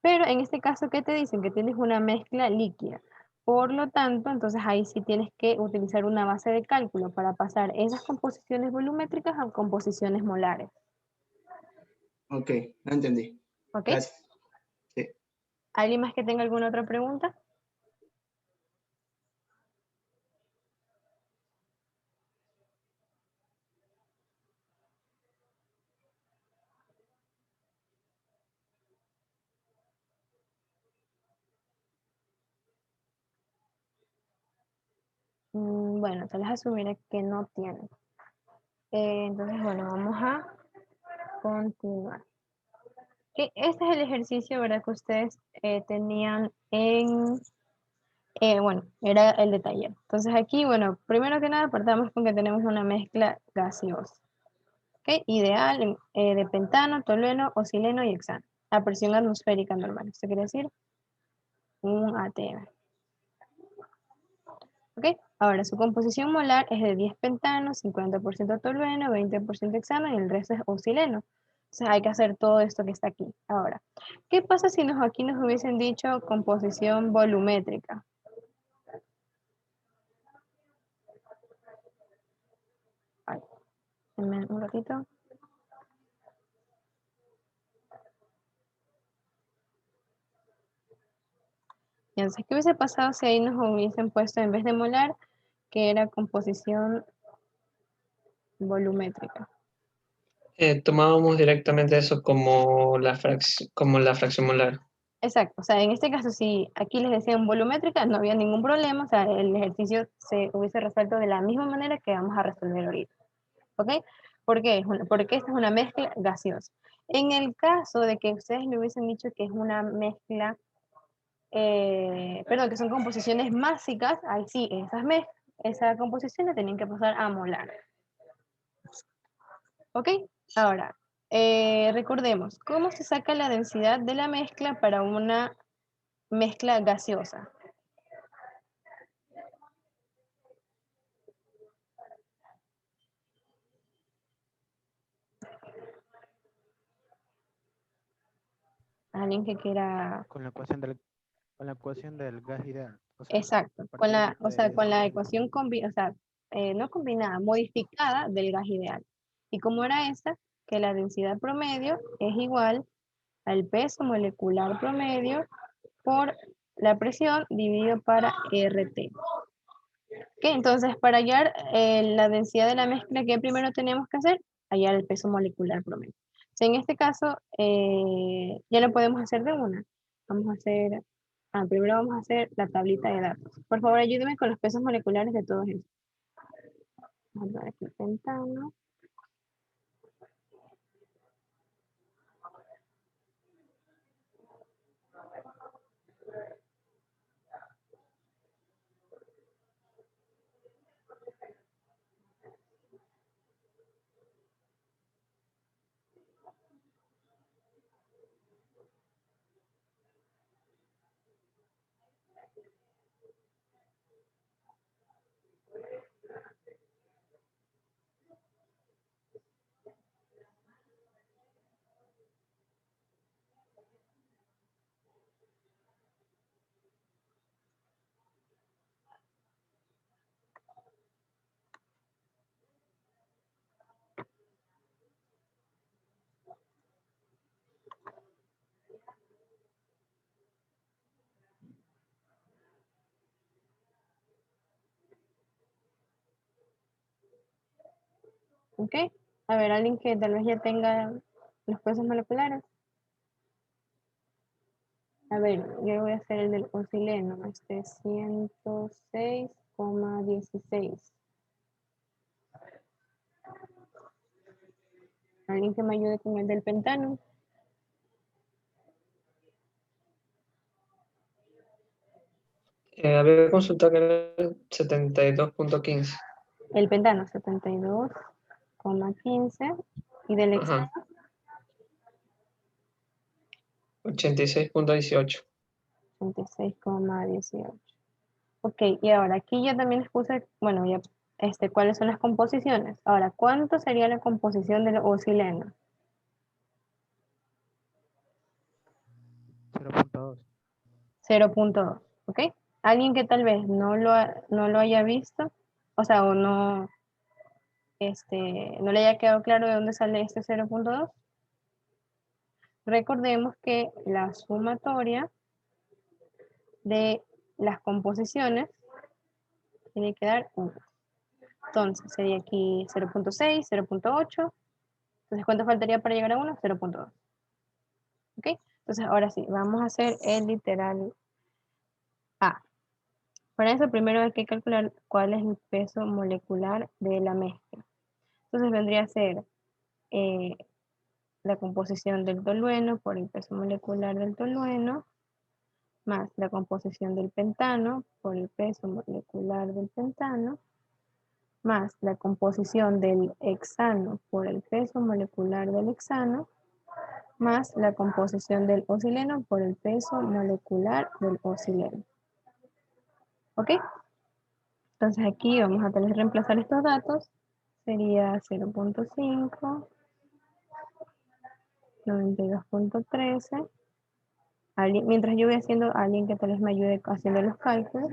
Pero en este caso, ¿qué te dicen? Que tienes una mezcla líquida. Por lo tanto, entonces ahí sí tienes que utilizar una base de cálculo para pasar esas composiciones volumétricas a composiciones molares. Ok, no entendí. ¿Ok? Gracias. Sí. ¿Alguien más que tenga alguna otra pregunta? Bueno, tal vez asumiré que no tiene. Entonces, bueno, vamos a continuar. Ok, este es el ejercicio, ¿verdad? Que ustedes tenían en, bueno, era el de taller. Entonces aquí, bueno, primero que nada partamos con que tenemos una mezcla gaseosa. ¿Ok? Ideal de pentano, tolueno, oxileno y hexano. A presión atmosférica normal. Esto quiere decir un ATM. ¿Ok? Ahora, su composición molar es de 10 pentanos, 50% tolueno, 20% hexano y el resto es oxileno. Entonces hay que hacer todo esto que está aquí. Ahora, ¿qué pasa si aquí nos hubiesen dicho composición volumétrica? Ay, denme un ratito. Y entonces, ¿qué hubiese pasado si ahí nos hubiesen puesto en vez de molar, que era composición volumétrica? Tomábamos directamente eso como la fracción molar. Exacto, o sea, en este caso, si aquí les decían volumétrica, no había ningún problema, o sea, el ejercicio se hubiese resuelto de la misma manera que vamos a resolver ahorita. ¿Ok? ¿Por qué? Porque esta es una mezcla gaseosa. En el caso de que ustedes me hubiesen dicho que es una mezcla, perdón, que son composiciones másicas, ahí sí, esa composición la tenían que pasar a molar. ¿Ok? Ahora, recordemos, ¿cómo se saca la densidad de la mezcla para una mezcla gaseosa? Alguien que quiera... Con la ecuación del gas ideal. O sea, Exacto, a con partir la, o sea, de con la ese. ecuación o sea, no combinada, modificada del gas ideal. ¿Y cómo era esta? Que la densidad promedio es igual al peso molecular promedio por la presión dividido para RT. ¿Ok? Entonces, para hallar la densidad de la mezcla, ¿qué primero tenemos que hacer? Hallar el peso molecular promedio. O sea, en este caso, ya lo podemos hacer de una. Vamos a hacer, primero vamos a hacer la tablita de datos. Por favor, ayúdenme con los pesos moleculares de todos estos. Vamos a ver aquí, pentano. ¿Ok? A ver, alguien que tal vez ya tenga los pesos moleculares. A ver, yo voy a hacer el del oxileno, 106,16. Alguien que me ayude con el del pentano. Había consultado que era el 72.15. El pentano, 72,15. Y del hexano, Ajá. 86.18. 86,18. Ok, y ahora aquí ya también les puse, bueno, ya, cuáles son las composiciones. Ahora, ¿cuánto sería la composición del oxileno? 0.2. 0,2, ¿ok? Alguien que tal vez no lo haya visto, o sea, o no, no le haya quedado claro de dónde sale este 0,2. Recordemos que la sumatoria de las composiciones tiene que dar 1. Entonces sería aquí 0,6, 0,8. Entonces, ¿cuánto faltaría para llegar a 1? 0,2. ¿Ok? Entonces, ahora sí, vamos a hacer el literal A. Para eso primero hay que calcular cuál es el peso molecular de la mezcla. Entonces vendría a ser la composición del tolueno por el peso molecular del tolueno, más la composición del pentano por el peso molecular del pentano, más la composición del hexano por el peso molecular del hexano, más la composición del oxileno por el peso molecular del oxileno. ¿Ok? Entonces aquí vamos a tener que reemplazar estos datos. Sería 0.5, 92.13. Mientras yo voy haciendo, alguien que tal vez me ayude haciendo los cálculos.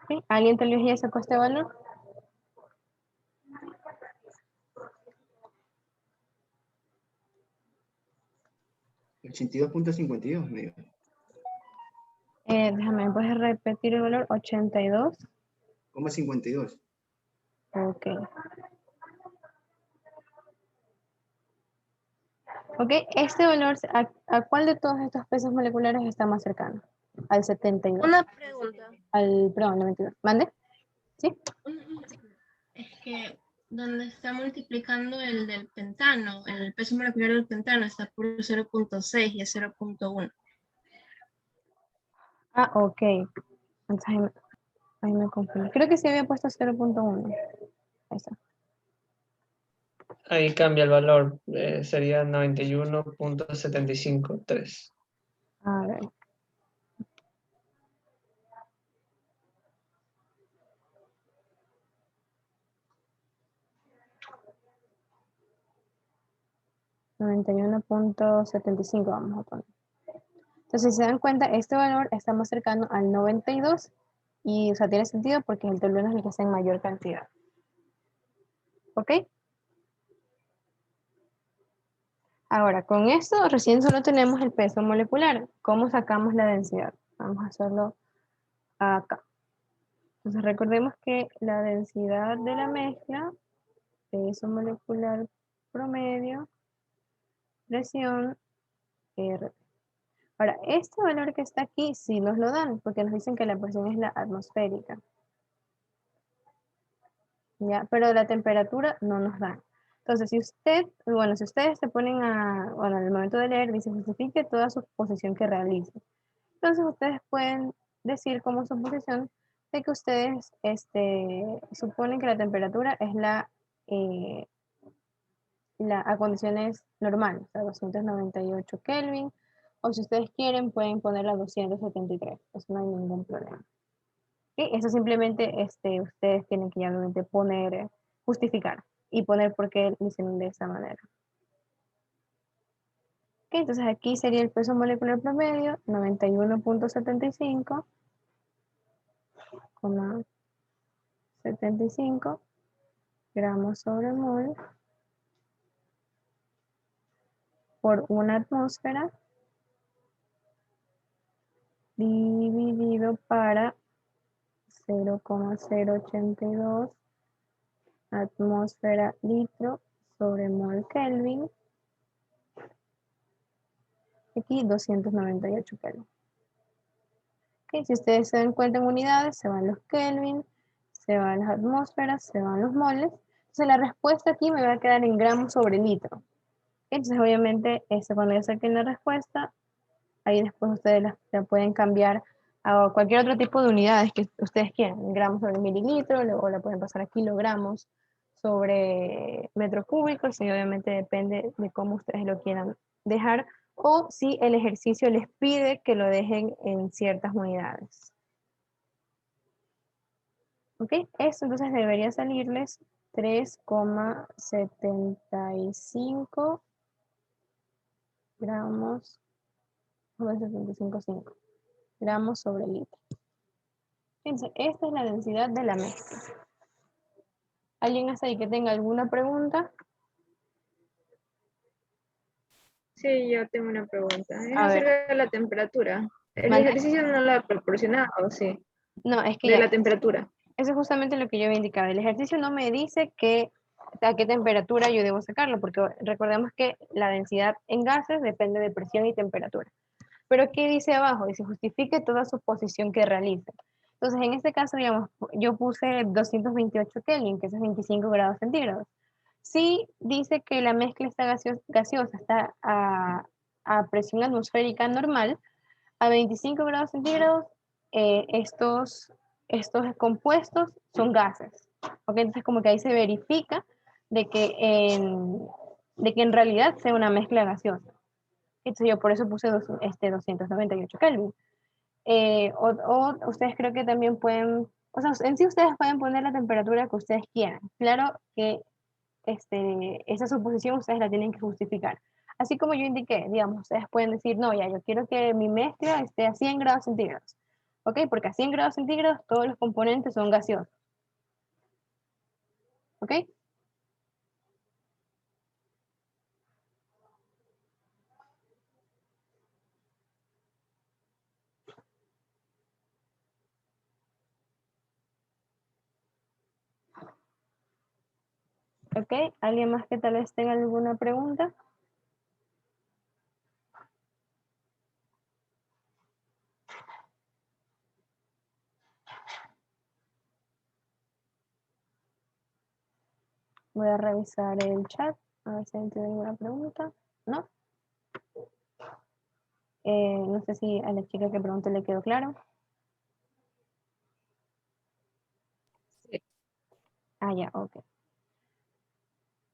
¿Sí? ¿Alguien tal vez ya sacó este valor? $82.52, me dijo. Déjame, ¿puedes repetir el valor? 82. 52. Ok. Ok, este valor, ¿a cuál de todos estos pesos moleculares está más cercano? Al 72. Una pregunta. Perdón, 92. ¿Mande? ¿Sí? Es que donde está multiplicando el del pentano, el peso molecular del pentano está por 0.6 y es 0.1. Ah, ok. Entonces ahí me confundí. Creo que sí había puesto 0.1. Ahí está. Ahí cambia el valor, sería 91.753. A ver. $91.75 vamos a poner. Entonces, si se dan cuenta, este valor está más cercano al 92 y, o sea, tiene sentido porque el tolueno es el que está en mayor cantidad. ¿Ok? Ahora, con esto recién solo tenemos el peso molecular. ¿Cómo sacamos la densidad? Vamos a hacerlo acá. Entonces, recordemos que la densidad de la mezcla, peso molecular promedio, presión, R. Ahora, este valor que está aquí sí nos lo dan, porque nos dicen que la presión es la atmosférica. ¿Ya? Pero la temperatura no nos dan. Entonces, si ustedes se ponen bueno, en el momento de leer, dice justifique toda suposición que realice. Entonces, ustedes pueden decir como suposición de que ustedes suponen que la temperatura es a condiciones normales, o sea, 298 Kelvin, o si ustedes quieren, pueden ponerla a 273, eso no hay ningún problema. ¿Sí? Eso simplemente ustedes tienen que obviamente poner, justificar y poner por qué lo hicieron de esa manera. ¿Ok? Entonces aquí sería el peso molecular promedio, 91.75 gramos sobre mol por una atmósfera dividido para 0,082 atmósfera litro sobre mol Kelvin. Aquí 298 Kelvin. Okay, si ustedes se dan cuenta en unidades, se van los Kelvin, se van las atmósferas, se van los moles. Entonces la respuesta aquí me va a quedar en gramos sobre litro. Entonces obviamente cuando ya saquen la respuesta, ahí después ustedes la pueden cambiar a cualquier otro tipo de unidades que ustedes quieran, gramos sobre mililitro, o la pueden pasar a kilogramos sobre metros cúbicos, y obviamente depende de cómo ustedes lo quieran dejar, o si el ejercicio les pide que lo dejen en ciertas unidades. ¿Ok? Esto entonces debería salirles 3,75 gramos, 0,755 gramos sobre litro. Fíjense, esta es la densidad de la mezcla. ¿Alguien hasta ahí que tenga alguna pregunta? Sí, yo tengo una pregunta. Es A ver. acerca de la temperatura. El ¿Mande? ejercicio no lo ha proporcionado, sí, No, es que de ya, la temperatura. eso es justamente lo que yo había indicado. El ejercicio no me dice a qué temperatura yo debo sacarlo, porque recordemos que la densidad en gases depende de presión y temperatura. Pero ¿qué dice abajo? Dice justifique toda suposición que realice. Entonces, en este caso, digamos, yo puse 228 Kelvin, que es 25 grados centígrados. Si dice que la mezcla está gaseosa, está a presión atmosférica normal, a 25 grados centígrados, estos compuestos son gases. ¿Ok? Entonces, como que ahí se verifica de que en realidad sea una mezcla gaseosa. Entonces, yo por eso puse 298 Kelvin. O ustedes creo que también pueden, o sea, en sí ustedes pueden poner la temperatura que ustedes quieran. Claro que esa suposición ustedes la tienen que justificar. Así como yo indiqué, digamos, ustedes pueden decir, no, ya, yo quiero que mi mezcla esté a 100 grados centígrados. ¿Ok? Porque a 100 grados centígrados todos los componentes son gaseosos. ¿Ok? ¿Ok? ¿Alguien más que tal vez tenga alguna pregunta? Voy a revisar el chat, a ver si tiene alguna pregunta. ¿No? No sé si a la chica que preguntó le quedó claro. Sí. Ah, ya, ok.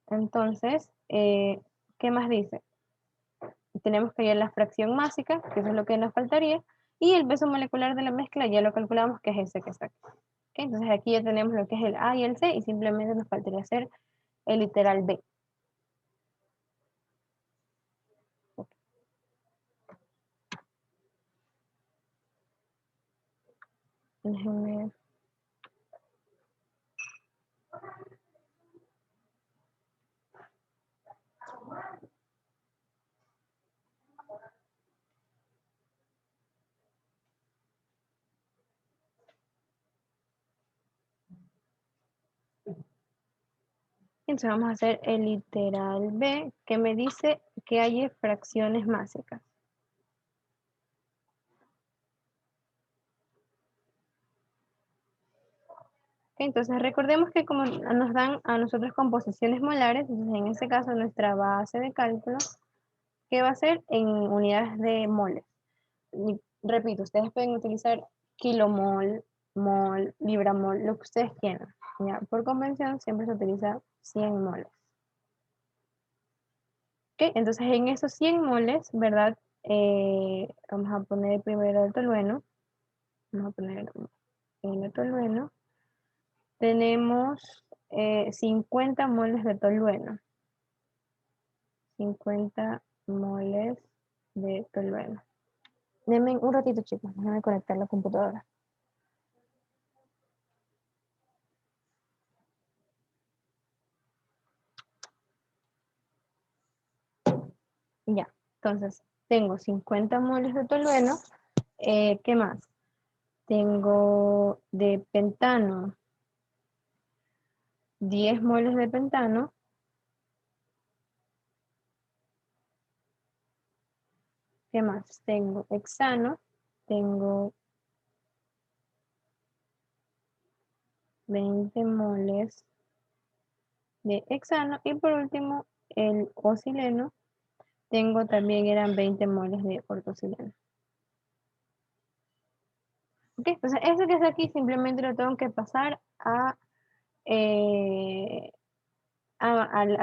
Entonces, ¿qué más dice? Tenemos que hallar la fracción másica, que eso es lo que nos faltaría, y el peso molecular de la mezcla ya lo calculamos, que es ese que está aquí. ¿Ok? Entonces aquí ya tenemos lo que es el A y el C, y simplemente nos faltaría hacer el literal B. Déjenme. Entonces vamos a hacer el literal B, que me dice que hay fracciones másicas. Entonces recordemos que como nos dan a nosotros composiciones molares, entonces en este caso nuestra base de cálculo, ¿qué va a ser? En unidades de moles. Y repito, ustedes pueden utilizar kilomol, mol, libramol, lo que ustedes quieran. ¿Ya? Por convención siempre se utiliza 100 moles. ¿Ok? Entonces en esos 100 moles, ¿verdad? Vamos a poner primero el tolueno. Vamos a poner el tolueno. Tenemos 50 moles de tolueno. 50 moles de tolueno. Denme un ratito, chicos. Déjenme conectar la computadora. Ya. Entonces, tengo 50 moles de tolueno. ¿Qué más? Tengo de pentano 10 moles de pentano. ¿Qué más? Tengo hexano, tengo 20 moles de hexano y por último el ocileno, tengo también eran 20 moles de ortocileno. Ok, entonces eso que está aquí simplemente lo tengo que pasar a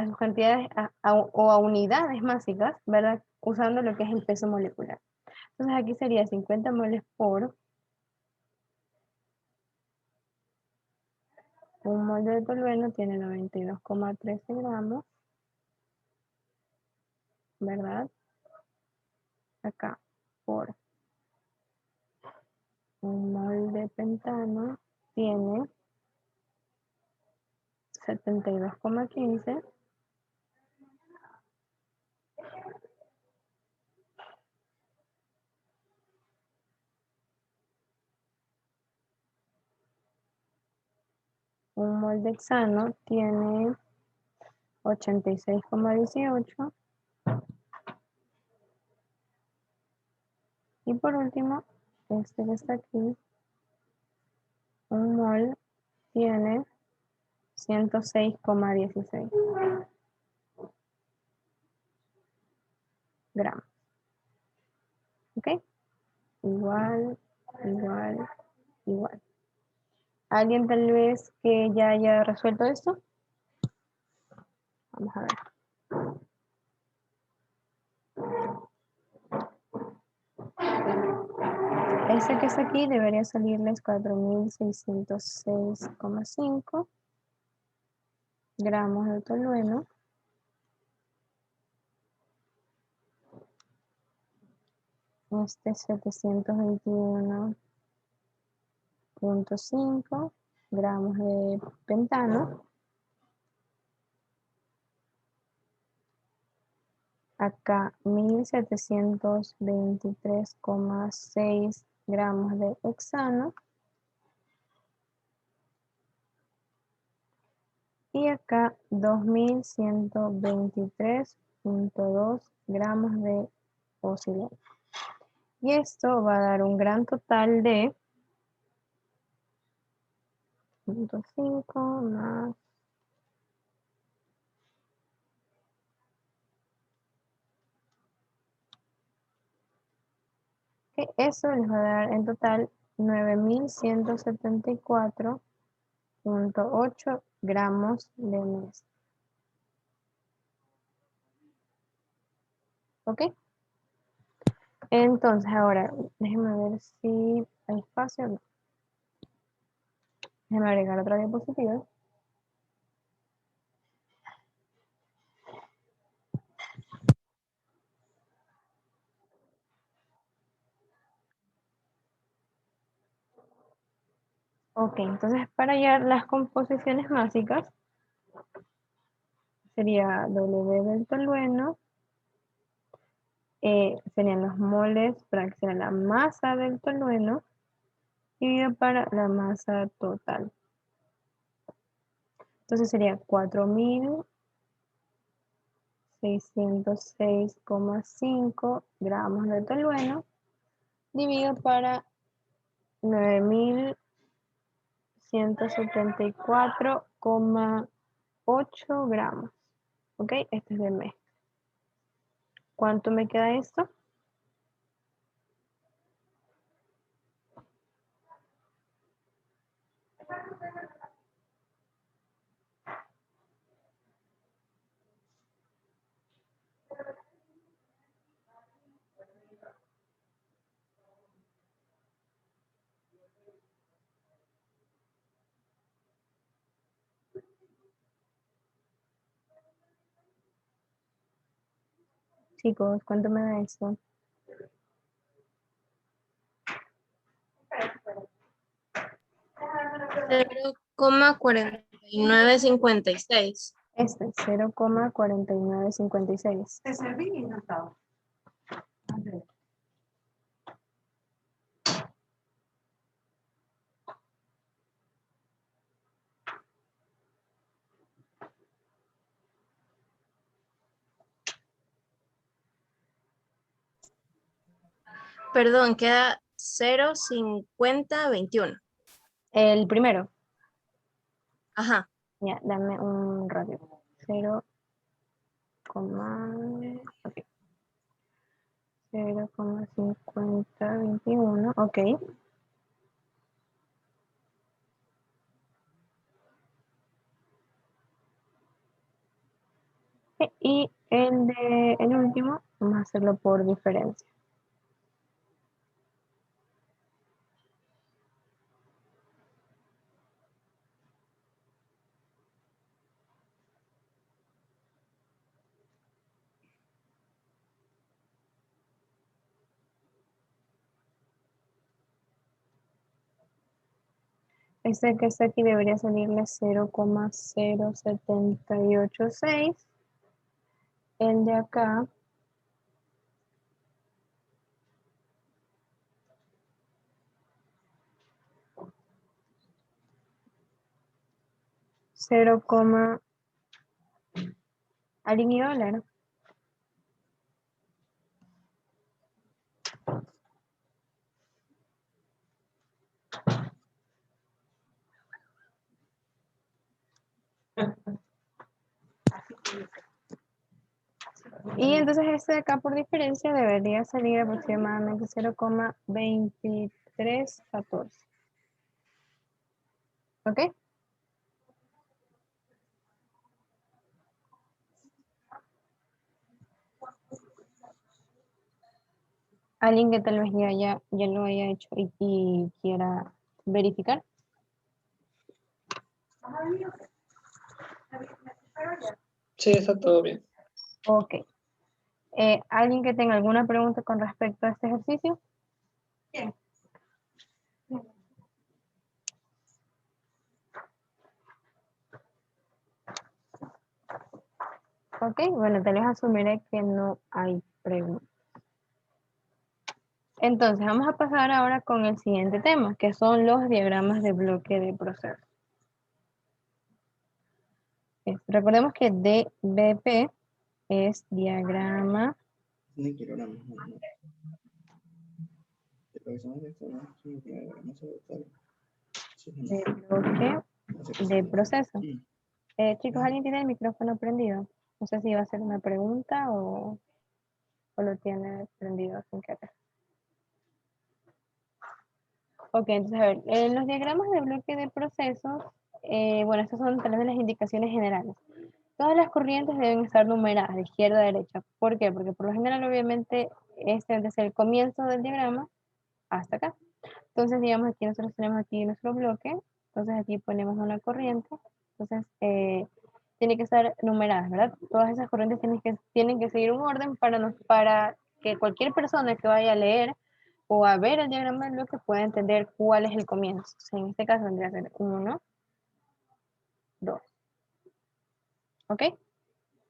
sus cantidades o a unidades másicas, ¿verdad? Usando lo que es el peso molecular. Entonces aquí sería 50 moles por Un molde de tolueno tiene 92,13 gramos, ¿verdad? Acá, por un molde de pentano tiene 72,15. Un molde hexano tiene 86,18. Y por último, este que está aquí, un mol tiene 106,16 gramos. ¿Ok? Igual, igual, igual. ¿Alguien tal vez que ya haya resuelto esto? Vamos a ver. Este que está aquí debería salirles 4.606,5 gramos de tolueno. Este 721,5 gramos de pentano. Acá 1.723,6 gramos de hexano. Y acá 2.123,2 gramos de obsidiana. Y esto va a dar un gran total de 0.5 más que eso les va a dar en total 9.174,8 gramos de mezcla. ¿Ok? Entonces ahora, déjenme ver si hay espacio o no. Déjenme agregar otra diapositiva. Ok, entonces para hallar las composiciones básicas sería W del tolueno, serían los moles para que sea la masa del tolueno dividido para la masa total. Entonces sería 4.606,5 gramos de tolueno dividido para 9.174,8 gramos. ¿Ok? Este es de mezcla. ¿Cuánto me queda esto? Chicos, ¿cuánto me da esto? $0,4956. Este, 0,4956. Perdón, queda 0,5021. El primero. Ajá. Ya, dame un radio. 0, ok. 0,5021, ok. Y el último, vamos a hacerlo por diferencia. Este que está aquí debería salirle 0,0786. El de acá ¿alguien iba a hablar? Y entonces este de acá por diferencia debería salir aproximadamente 0,2314. ¿Ok? Alguien que tal vez ya lo haya hecho y quiera verificar. Sí, está todo bien. Ok. ¿Alguien que tenga alguna pregunta con respecto a este ejercicio? Ok, bueno, tal vez asumiré que no hay preguntas. Entonces, vamos a pasar ahora con el siguiente tema, que son los diagramas de bloque de proceso. Recordemos que DBP es diagrama No quiero ahora mismo, no. De profesor de esto, no, sí, no sé, tal. Sí, no. de bloque No sé qué de sea. proceso. Mm. Chicos, ¿alguien tiene el micrófono prendido? No sé si va a hacer una pregunta o lo tiene prendido sin querer. Ok, entonces a ver, en los diagramas de bloque de procesos, bueno, estas son tal vez las indicaciones generales. Todas las corrientes deben estar numeradas de izquierda a derecha. ¿Por qué? Porque por lo general, obviamente, este desde el comienzo del diagrama hasta acá. Entonces, digamos, aquí nosotros tenemos aquí nuestro bloque. Entonces, aquí ponemos una corriente. Entonces, tiene que estar numeradas, ¿verdad? Todas esas corrientes tienen que seguir un orden para que cualquier persona que vaya a leer o a ver el diagrama del bloque pueda entender cuál es el comienzo. Entonces, en este caso vendría a ser 1, 2. ¿Ok?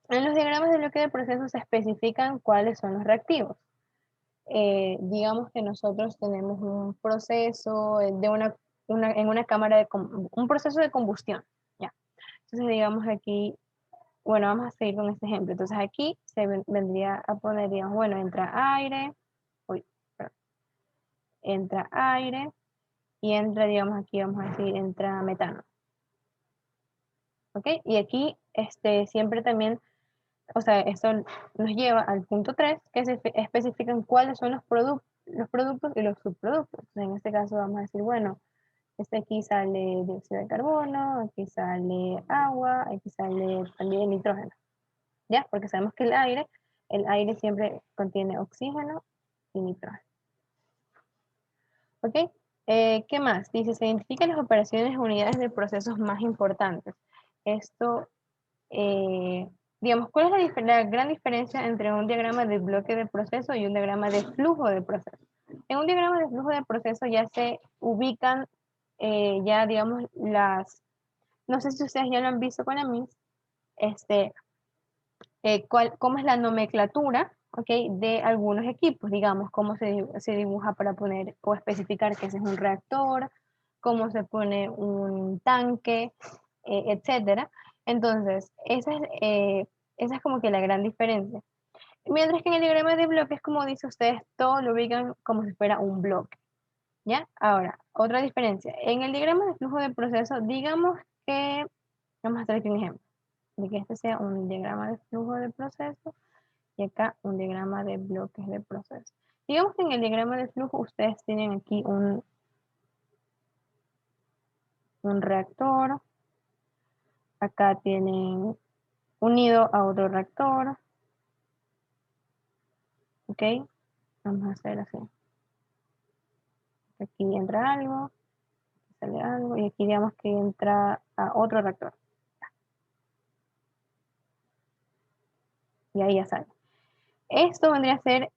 En los diagramas de bloque de procesos se especifican cuáles son los reactivos. Digamos que nosotros tenemos un proceso en una cámara un proceso de combustión, ¿ya? Entonces digamos aquí, bueno, vamos a seguir con este ejemplo. Entonces aquí vendría a poner, digamos, bueno, entra aire, perdón, entra aire y entra, digamos, aquí vamos a decir, entra metano. ¿Ok? Y aquí siempre también, o sea, esto nos lleva al punto 3, que se especifican cuáles son los productos y los subproductos. En este caso vamos a decir, bueno, aquí sale dióxido de carbono, aquí sale agua, aquí sale también nitrógeno. ¿Ya? Porque sabemos que el aire siempre contiene oxígeno y nitrógeno. ¿Ok? ¿Qué más? Dice, se identifican las operaciones de unidades de procesos más importantes. Esto, digamos, ¿cuál es la gran diferencia entre un diagrama de bloque de proceso y un diagrama de flujo de proceso? En un diagrama de flujo de proceso ya se ubican, ya digamos, no sé si ustedes ya lo han visto con la MIS, cómo es la nomenclatura, ¿okay? De algunos equipos, digamos, cómo se dibuja para poner o especificar que ese es un reactor, cómo se pone un tanque, etcétera. Entonces, esa es como que la gran diferencia. Mientras que en el diagrama de bloques, como dice ustedes, todo lo ubican como si fuera un bloque. ¿Ya? Ahora, otra diferencia. En el diagrama de flujo de proceso, digamos que, vamos a hacer aquí un ejemplo, de que este sea un diagrama de flujo de proceso y acá un diagrama de bloques de proceso. Digamos que en el diagrama de flujo ustedes tienen aquí un reactor, acá tienen unido a otro reactor, ¿ok? Vamos a hacer así. Aquí entra algo, aquí sale algo, y aquí digamos que entra a otro reactor. Y ahí ya sale. Esto vendría a ser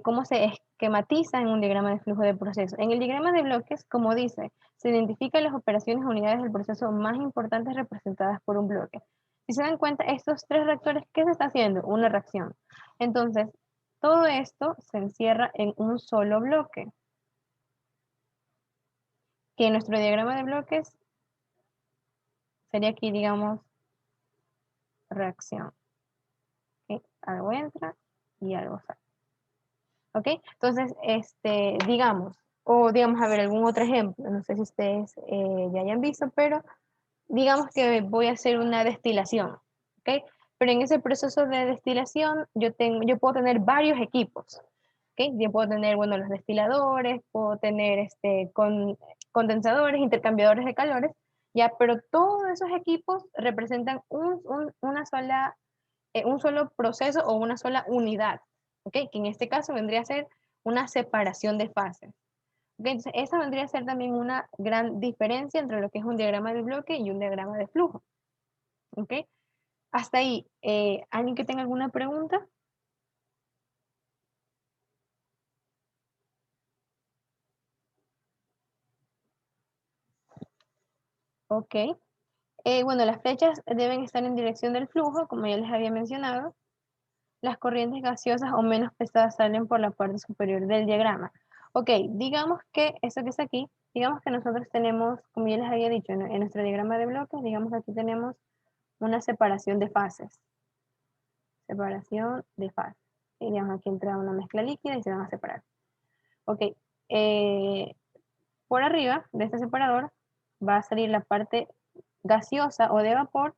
cómo se esquematiza en un diagrama de flujo de proceso. En el diagrama de bloques, como dice, se identifican las operaciones o unidades del proceso más importantes representadas por un bloque. Si se dan cuenta, estos tres reactores, ¿qué se está haciendo? Una reacción. Entonces, todo esto se encierra en un solo bloque. Que en nuestro diagrama de bloques sería aquí, digamos, reacción. ¿Okay? Algo entra y algo sale. ¿Ok? Entonces, digamos, a ver, algún otro ejemplo, no sé si ustedes ya hayan visto, pero digamos que voy a hacer una destilación, ¿ok? Pero en ese proceso de destilación yo puedo tener varios equipos, ¿ok? Yo puedo tener, bueno, los destiladores, puedo tener condensadores, intercambiadores de calores, ya, pero todos esos equipos representan un solo proceso o una sola unidad, ¿ok? Que en este caso vendría a ser una separación de fases. ¿Okay? Entonces, esa vendría a ser también una gran diferencia entre lo que es un diagrama de bloque y un diagrama de flujo. ¿Ok? Hasta ahí, ¿alguien que tenga alguna pregunta? Ok. Bueno, las flechas deben estar en dirección del flujo, como ya les había mencionado. Las corrientes gaseosas o menos pesadas salen por la parte superior del diagrama. Ok, digamos que eso que está aquí, digamos que nosotros tenemos, como ya les había dicho, en nuestro diagrama de bloques, digamos que aquí tenemos una separación de fases. Separación de fases. Y digamos aquí entra una mezcla líquida y se van a separar. Ok, por arriba de este separador va a salir la parte gaseosa o de vapor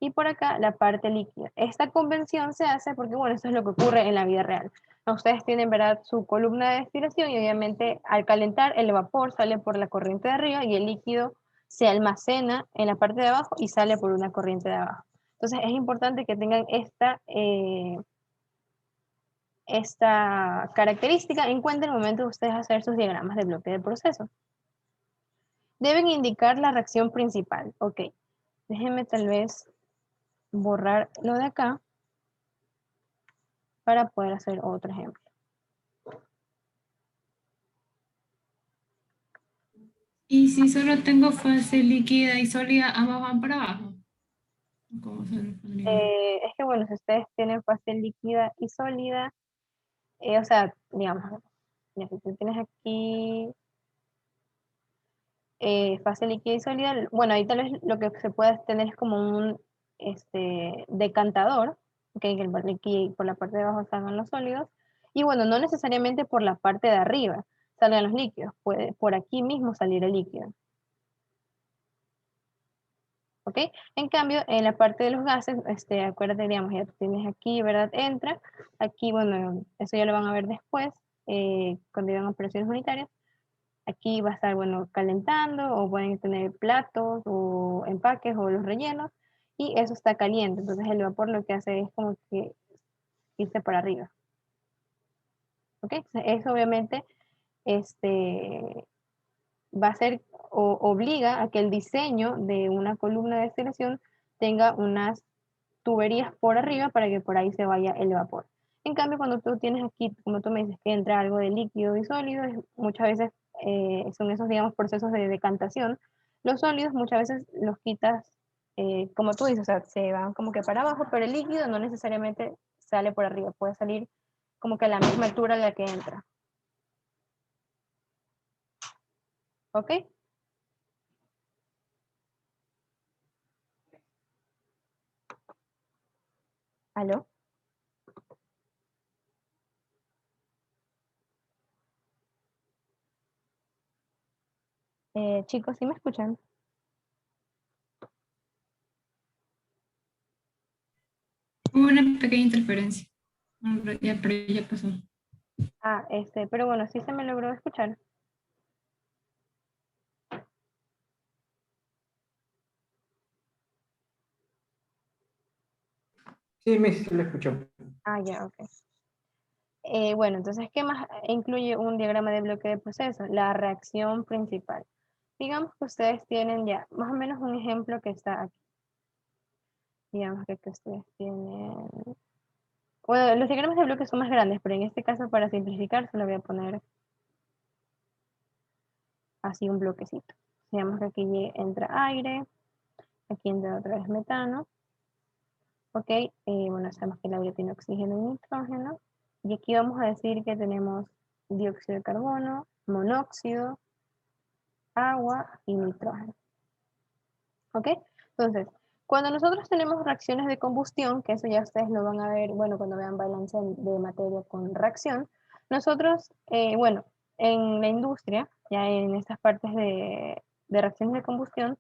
y por acá la parte líquida. Esta convención se hace porque, bueno, esto es lo que ocurre en la vida real. Ustedes tienen, ¿verdad?, su columna de destilación y obviamente al calentar el vapor sale por la corriente de arriba y el líquido se almacena en la parte de abajo y sale por una corriente de abajo. Entonces es importante que tengan esta característica en cuenta en el momento de ustedes hacer sus diagramas de bloque de proceso. Deben indicar la reacción principal. Ok, déjenme tal vez borrar lo de acá para poder hacer otro ejemplo. Y si solo tengo fase líquida y sólida, ambas van para abajo. ¿Cómo se lo pondría? Es que bueno, si ustedes tienen fase líquida y sólida, o sea, digamos, ya, si tú tienes aquí fase líquida y sólida, bueno, ahí tal vez lo que se puede tener es como un decantador, okay, que el líquido por la parte de abajo salgan los sólidos, y bueno, no necesariamente por la parte de arriba salgan los líquidos, puede por aquí mismo salir el líquido. ¿Ok? En cambio, en la parte de los gases, acuérdate, digamos, ya tienes aquí, ¿verdad? Entra, aquí, bueno, eso ya lo van a ver después, cuando digan operaciones unitarias. Aquí va a estar, bueno, calentando, o pueden tener platos, o empaques, o los rellenos, y eso está caliente, entonces el vapor lo que hace es como que irse para arriba. ¿Ok? Eso obviamente, va a ser o obliga a que el diseño de una columna de destilación tenga unas tuberías por arriba para que por ahí se vaya el vapor. En cambio, cuando tú tienes aquí, como tú me dices, que entra algo de líquido y sólido, muchas veces son esos, digamos, procesos de decantación. Los sólidos muchas veces los quitas, como tú dices, o sea, se van como que para abajo, pero el líquido no necesariamente sale por arriba, puede salir como que a la misma altura a la que entra. ¿Ok? ¿Aló? Chicos, ¿sí me escuchan? Hubo una pequeña interferencia. Pero ya pasó. Ah, pero bueno, sí se me logró escuchar. Sí, Miss, sí lo escuchó. Ah, ya, ok. Bueno, entonces, ¿qué más incluye un diagrama de bloque de proceso? La reacción principal. Digamos que ustedes tienen ya más o menos un ejemplo que está aquí. Digamos que ustedes tienen Bueno, los diagramas de bloques son más grandes, pero en este caso, para simplificar, se lo voy a poner así un bloquecito. Digamos que aquí entra aire, aquí entra otra vez metano. Ok, bueno, sabemos que el aire tiene oxígeno y nitrógeno. Y aquí vamos a decir que tenemos dióxido de carbono, monóxido, agua y nitrógeno. ¿Ok? Entonces, cuando nosotros tenemos reacciones de combustión, que eso ya ustedes lo van a ver, bueno, cuando vean balance de materia con reacción, nosotros, bueno, en la industria, ya en estas partes de reacciones de combustión,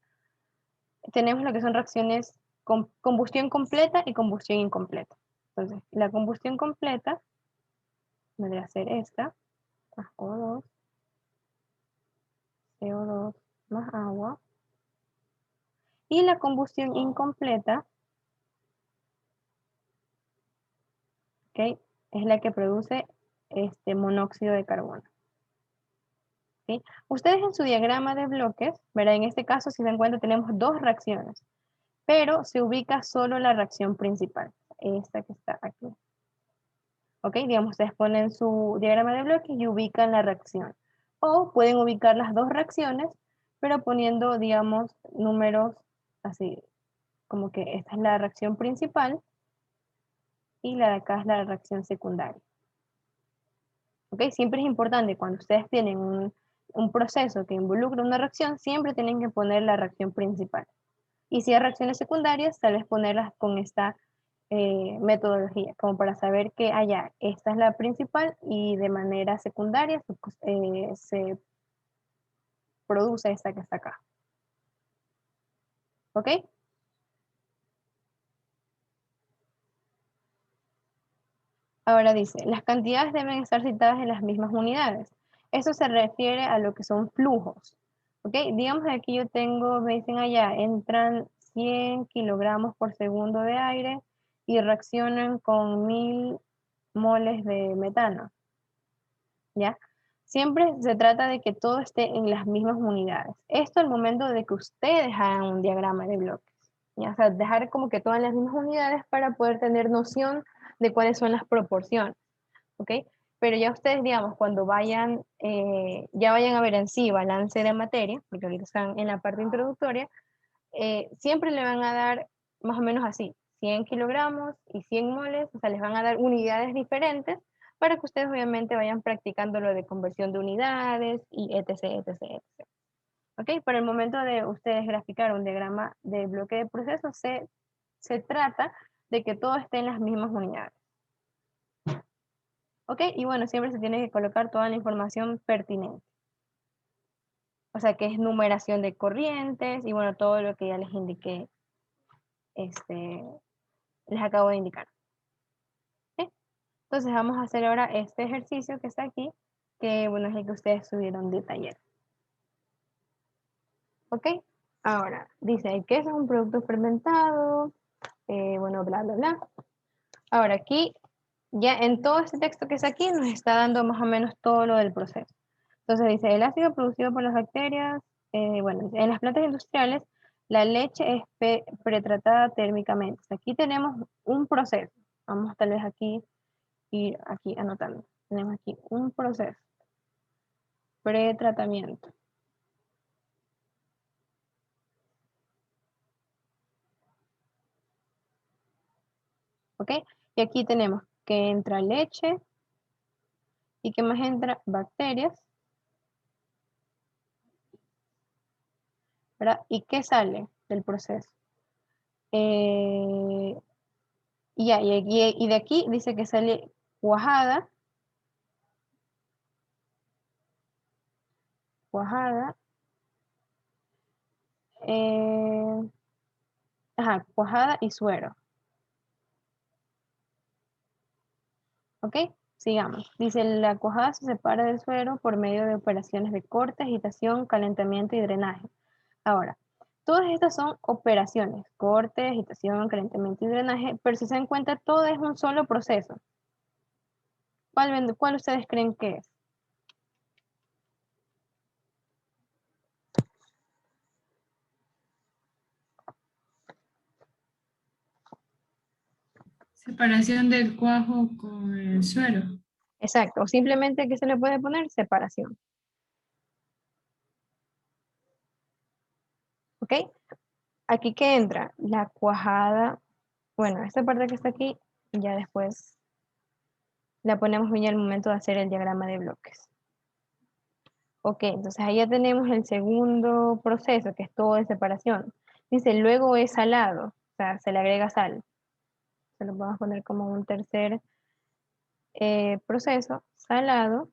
tenemos lo que son reacciones con combustión completa y combustión incompleta. Entonces, la combustión completa vendría a ser esta, más O2, CO2 más agua. Y la combustión incompleta, ¿ok?, es la que produce este monóxido de carbono. ¿Sí? Ustedes en su diagrama de bloques, ¿verdad? En este caso, si se dan cuenta, tenemos dos reacciones, pero se ubica solo la reacción principal, esta que está aquí. ¿Ok? Digamos, ustedes ponen su diagrama de bloques y ubican la reacción. O pueden ubicar las dos reacciones, pero poniendo, digamos, números así, como que esta es la reacción principal y la de acá es la reacción secundaria. ¿Ok? Siempre es importante cuando ustedes tienen un proceso que involucra una reacción, siempre tienen que poner la reacción principal. Y si hay reacciones secundarias, tal vez ponerlas con esta metodología, como para saber que allá, esta es la principal y de manera secundaria se produce esta que está acá. ¿Ok? Ahora dice, las cantidades deben estar citadas en las mismas unidades. Eso se refiere a lo que son flujos. ¿Ok? Digamos que aquí yo tengo, me dicen allá, entran 100 kilogramos por segundo de aire y reaccionan con 1000 moles de metano. ¿Ya? Siempre se trata de que todo esté en las mismas unidades. Esto al momento de que ustedes hagan un diagrama de bloques. ¿Ya? O sea, dejar como que todas las mismas unidades para poder tener noción de cuáles son las proporciones. ¿Ok? Pero ya ustedes, digamos, cuando vayan, ya vayan a ver en sí balance de materia, porque ahorita están en la parte introductoria, siempre le van a dar más o menos así, 100 kilogramos y 100 moles, o sea, les van a dar unidades diferentes para que ustedes obviamente vayan practicando lo de conversión de unidades y etc, etc, etc. ¿Ok? Para el momento de ustedes graficar un diagrama de bloque de procesos, se trata de que todo esté en las mismas unidades. ¿Ok? Y bueno, siempre se tiene que colocar toda la información pertinente. O sea, que es numeración de corrientes y bueno, todo lo que ya les indiqué, les acabo de indicar. ¿Sí? Entonces vamos a hacer ahora este ejercicio que está aquí, que bueno, es el que ustedes subieron de taller. ¿Ok? Ahora, dice que es un producto fermentado, bueno, bla, bla, bla. Ahora aquí, ya en todo este texto que está aquí, nos está dando más o menos todo lo del proceso. Entonces dice, el ácido producido por las bacterias, bueno, en las plantas industriales, la leche es pretratada térmicamente. Aquí tenemos un proceso. Vamos tal vez aquí, ir aquí anotando. Tenemos aquí un proceso. Pretratamiento. ¿Ok? Y aquí tenemos que entra leche y que más entra bacterias, ¿verdad? ¿Y qué sale del proceso? Y de aquí dice que sale cuajada, cuajada, cuajada y suero. ¿Ok? Sigamos. Dice, la cuajada se separa del suero por medio de operaciones de corte, agitación, calentamiento y drenaje. Ahora, todas estas son operaciones, corte, agitación, calentamiento y drenaje, pero si se dan cuenta, todo es un solo proceso. ¿Cuál ustedes creen que es? Separación del cuajo con el suero. Exacto, o simplemente que se le puede poner separación. ¿Ok? Aquí que entra la cuajada. Bueno, esta parte que está aquí, ya después la ponemos bien al momento de hacer el diagrama de bloques. Ok, entonces ahí ya tenemos el segundo proceso, que es todo de separación. Dice, luego es salado, o sea, se le agrega sal. Se lo vamos a poner como un tercer proceso, salado,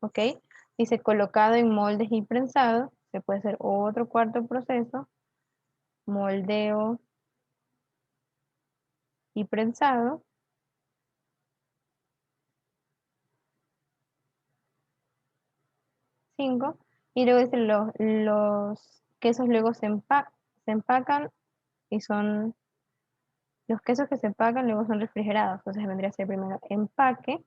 ok. Dice, colocado en moldes y prensado, se puede hacer otro cuarto proceso, moldeo y prensado. Cinco. Y luego dice, los quesos luego se empacan y son, los quesos que se empacan luego son refrigerados. Entonces vendría a ser primero empaque.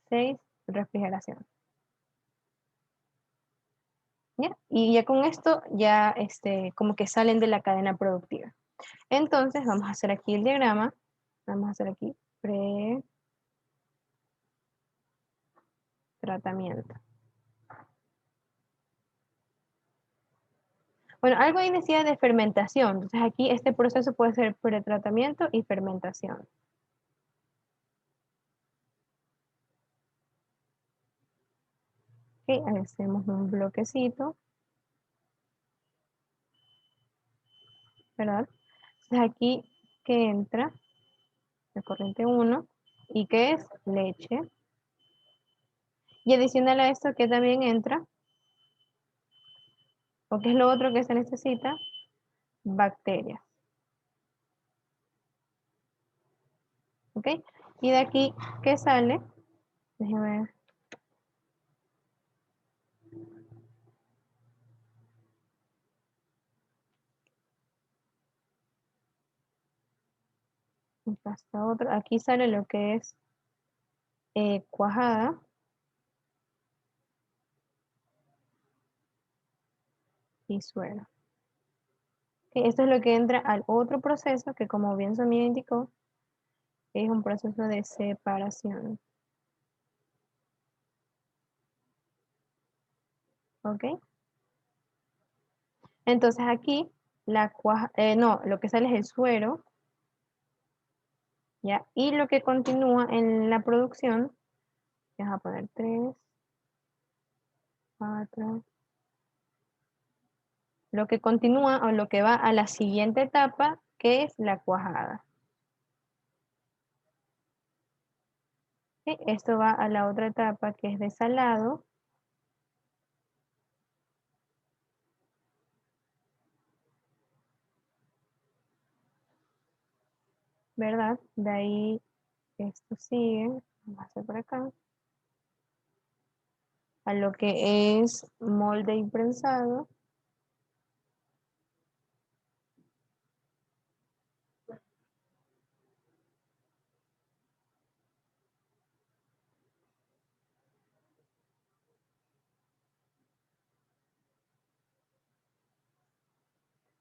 6, refrigeración. ¿Ya? Y ya con esto ya como que salen de la cadena productiva. Entonces vamos a hacer aquí el diagrama. Vamos a hacer aquí pretratamiento. Bueno, algo ahí decía de fermentación. Entonces aquí este proceso puede ser pretratamiento y fermentación. Ok, hacemos un bloquecito. ¿Verdad? Entonces aquí que entra la corriente 1 y que es leche. Y adicional a esto que también entra, o que es lo otro que se necesita, bacterias. ¿Ok? Y de aquí, ¿qué sale? Déjenme ver. Acá está otro. Aquí sale lo que es cuajada. Y suero. Ok, esto es lo que entra al otro proceso que, como bien Sonia indicó, es un proceso de separación. ¿Ok? Entonces aquí, lo que sale es el suero, ¿ya? Y lo que continúa en la producción, vamos a poner 3, 4. Lo que continúa o lo que va a la siguiente etapa, que es la cuajada. ¿Sí? Esto va a la otra etapa, que es desalado. ¿Verdad? De ahí esto sigue, vamos a hacer por acá, a lo que es molde y prensado.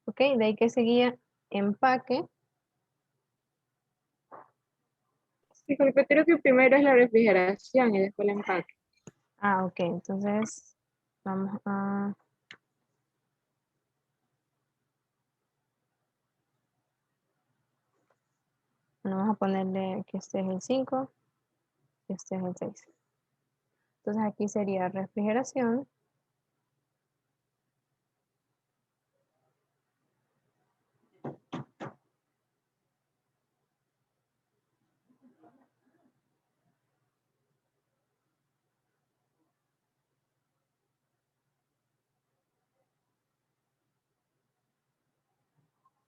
Ok, de ahí que seguía empaque. Disculpe, creo que primero es la refrigeración y después el empaque. Ah, ok, entonces vamos a... Vamos a ponerle que este es el 5 y este es el 6. Entonces aquí sería refrigeración.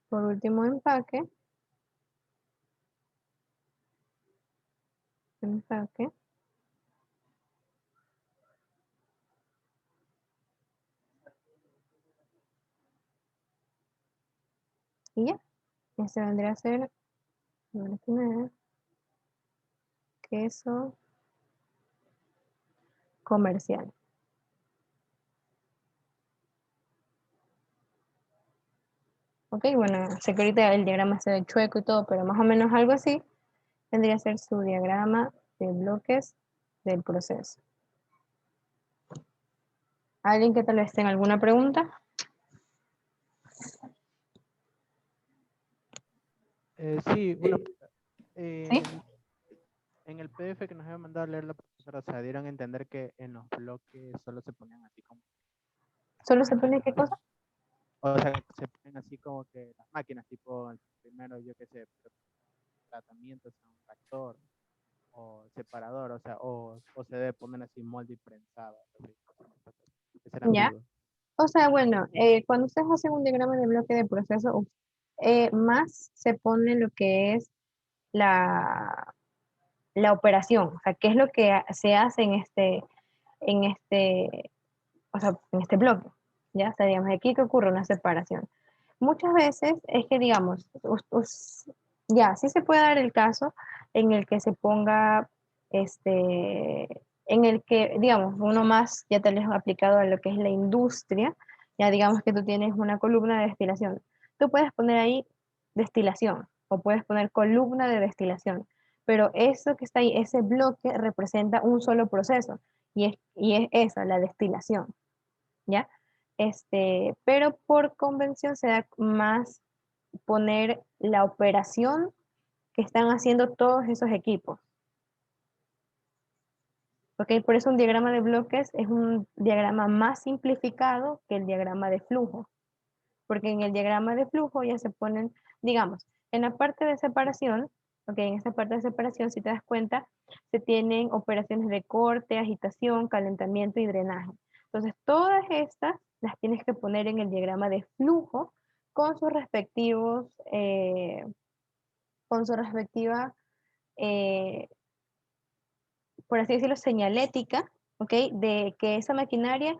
Por último, empaque. Empaque. Y ya. Este vendría a ser queso comercial. Ok, bueno, sé que ahorita el diagrama se ve chueco y todo, pero más o menos algo así vendría a ser su diagrama de bloques del proceso. ¿Alguien que tal vez tenga alguna pregunta? Sí, una, ¿Sí? en el PDF que nos había mandado a leer la profesora, o sea, dieron a entender que en los bloques solo se ponían así como, ¿Solo se pone qué cosa? o sea, se ponen así como que las máquinas, tipo, primero, yo qué sé, tratamiento, o sea, un tractor o separador, o sea, o se debe poner así molde y prensado. Así. Esa era mi Ya. duda. O sea, bueno, cuando ustedes hacen un diagrama de bloque de proceso, más se pone lo que es la operación, o sea, qué es lo que se hace en este, o sea, en este bloque. Ya, o sea, digamos, aquí que ocurre una separación. Muchas veces es que, digamos, ya, sí se puede dar el caso en el que se ponga, en el que, digamos, uno más ya tal vez aplicado a lo que es la industria, ya digamos que tú tienes una columna de destilación. Tú puedes poner ahí destilación o puedes poner columna de destilación, pero eso que está ahí, ese bloque representa un solo proceso y es esa, la destilación. ¿Ya? Pero por convención se da más poner la operación que están haciendo todos esos equipos. ¿Ok? Por eso un diagrama de bloques es un diagrama más simplificado que el diagrama de flujo. Porque en el diagrama de flujo ya se ponen, digamos, en la parte de separación, ¿ok? En esta parte de separación, si te das cuenta, se tienen operaciones de corte, agitación, calentamiento y drenaje. Entonces, todas estas las tienes que poner en el diagrama de flujo con sus respectivos, con su respectiva, eh, por así decirlo, señalética, ¿ok? De que esa maquinaria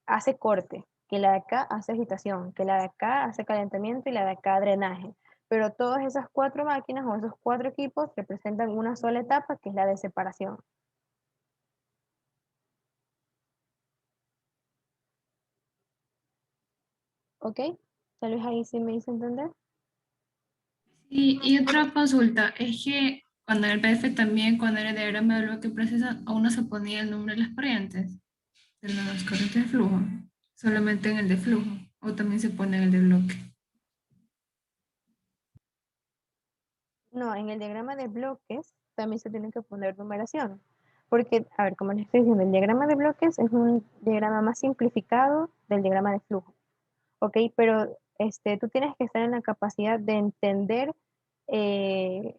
hace corte, que la de acá hace agitación, que la de acá hace calentamiento y la de acá drenaje. Pero todas esas cuatro máquinas o esos cuatro equipos representan una sola etapa, que es la de separación. ¿Ok? Tal vez ahí sí me hice entender. Y otra consulta, es que cuando en el PDF también, cuando era el diagrama de bloque procesa, aún no se ponía el nombre de las corrientes, de las corrientes de flujo, solamente en el de flujo, o también se pone en el de bloque. No, en el diagrama de bloques también se tiene que poner numeración. Porque, a ver, como les estoy diciendo, el diagrama de bloques es un diagrama más simplificado del diagrama de flujo. ¿Ok? Pero tú tienes que estar en la capacidad de entender eh,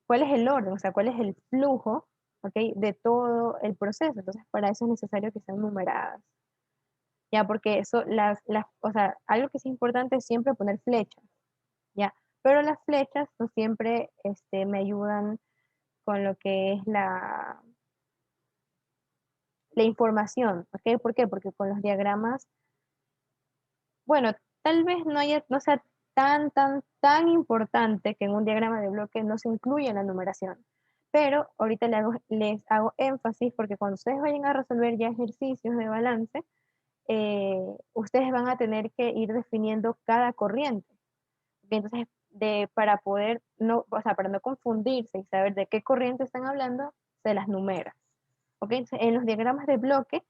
cuál es el orden, o sea, cuál es el flujo, ¿ok? De todo el proceso. Entonces, para eso es necesario que sean numeradas. Ya, porque eso, o sea, algo que es importante es siempre poner flechas, ¿ya? Pero las flechas no siempre me ayudan con lo que es la información, ¿ok? ¿Por qué? Porque con los diagramas, bueno, tal vez no sea tan importante que en un diagrama de bloque no se incluya la numeración. Pero ahorita les hago énfasis porque cuando ustedes vayan a resolver ya ejercicios de balance, ustedes van a tener que ir definiendo cada corriente. Entonces, para poder, no, o sea, para no confundirse y saber de qué corriente están hablando, se las numera. ¿Ok? Entonces, en los diagramas de bloque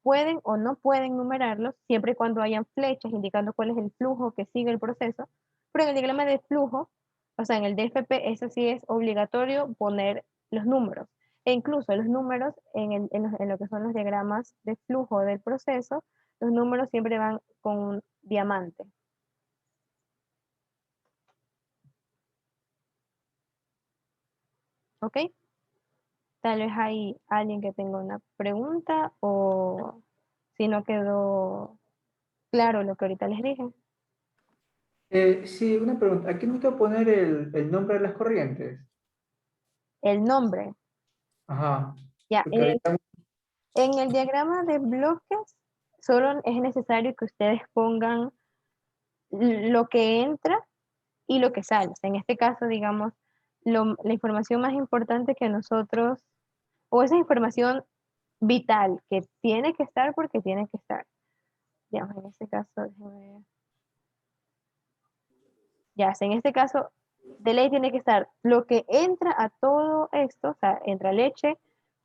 pueden o no pueden numerarlos siempre y cuando hayan flechas indicando cuál es el flujo que sigue el proceso, pero en el diagrama de flujo, o sea, en el DFP, eso sí es obligatorio poner los números. E incluso los números en lo que son los diagramas de flujo del proceso, los números siempre van con un diamante. ¿Ok? Tal vez hay alguien que tenga una pregunta o si no quedó claro lo que ahorita les dije. Sí, una pregunta. Aquí necesito poner el nombre de las corrientes. El nombre. Ajá. Ya, Porque ahorita, en el diagrama de bloques solo es necesario que ustedes pongan lo que entra y lo que sale. O sea, en este caso, digamos, la información más importante que nosotros, o esa información vital que tiene que estar porque tiene que estar. Digamos, en este caso, déjenme ver. Ya, en este caso, de ley tiene que estar lo que entra a todo esto, o sea, entra leche,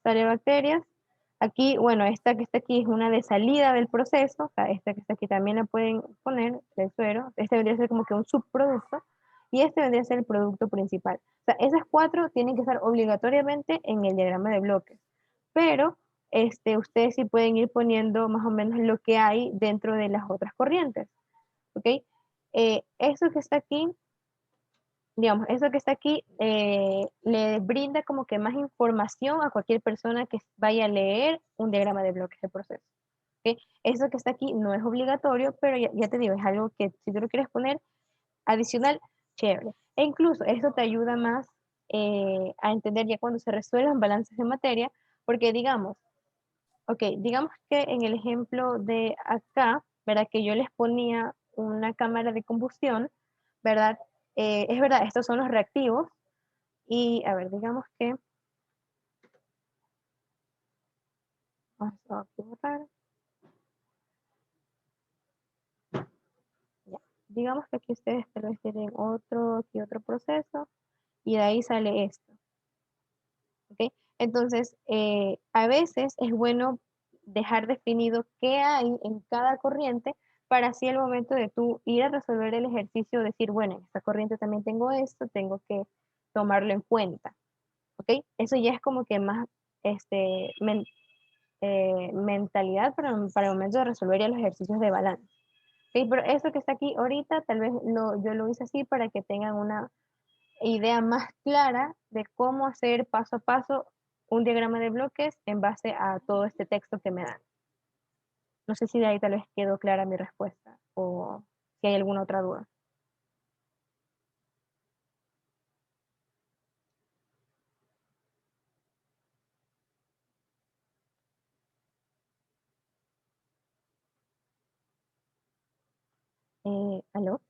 sale bacterias. Aquí, bueno, esta que está aquí es una de salida del proceso, o sea, esta que está aquí también la pueden poner del suero. Este vendría a ser como que un subproducto y este vendría a ser el producto principal. O sea, esas cuatro tienen que estar obligatoriamente en el diagrama de bloques, pero ustedes sí pueden ir poniendo más o menos lo que hay dentro de las otras corrientes, ¿ok? Eso que está aquí, digamos, eso que está aquí le brinda como que más información a cualquier persona que vaya a leer un diagrama de bloques de proceso. ¿Okay? Eso que está aquí no es obligatorio, pero ya te digo, es algo que si tú lo quieres poner adicional, chévere. E incluso eso te ayuda más a entender ya cuando se resuelvan balances de materia, porque digamos, ok, digamos que en el ejemplo de acá, ¿verdad? Que yo les ponía una cámara de combustión, ¿verdad? Es verdad, estos son los reactivos. Y, a ver, digamos que... Vamos a borrar. Ya. Digamos que aquí ustedes tal vez tienen aquí otro proceso, y de ahí sale esto. ¿Ok? Entonces, a veces es bueno dejar definido qué hay en cada corriente para así al momento de tú ir a resolver el ejercicio decir, bueno, en esta corriente también tengo esto, tengo que tomarlo en cuenta. ¿Ok? Eso ya es como que más mentalidad para el momento de resolver ya los ejercicios de balance. ¿Ok? Pero esto que está aquí ahorita, tal vez yo lo hice así para que tengan una idea más clara de cómo hacer paso a paso un diagrama de bloques en base a todo este texto que me dan. No sé si de ahí tal vez quedó clara mi respuesta o si hay alguna otra duda. ¿Aló?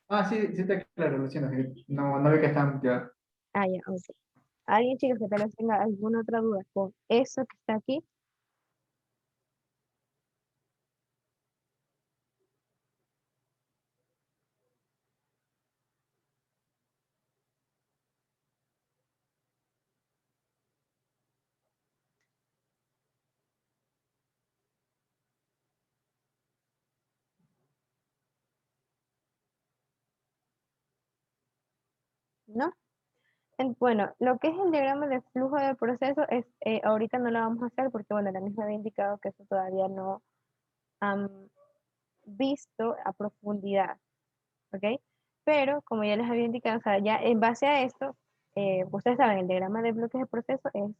Ah, sí, sí está claro, lo siento, no, no ve que está muteado. Ah, ya, ok. ¿Alguien, chicos, que tal vez tenga alguna otra duda con eso que está aquí? ¿No? Bueno, lo que es el diagrama de flujo de proceso es, ahorita no lo vamos a hacer porque, bueno, la misma había indicado que eso todavía no han visto a profundidad, ¿ok? Pero, como ya les había indicado, o sea, ya en base a esto, ustedes saben, el diagrama de bloques de proceso es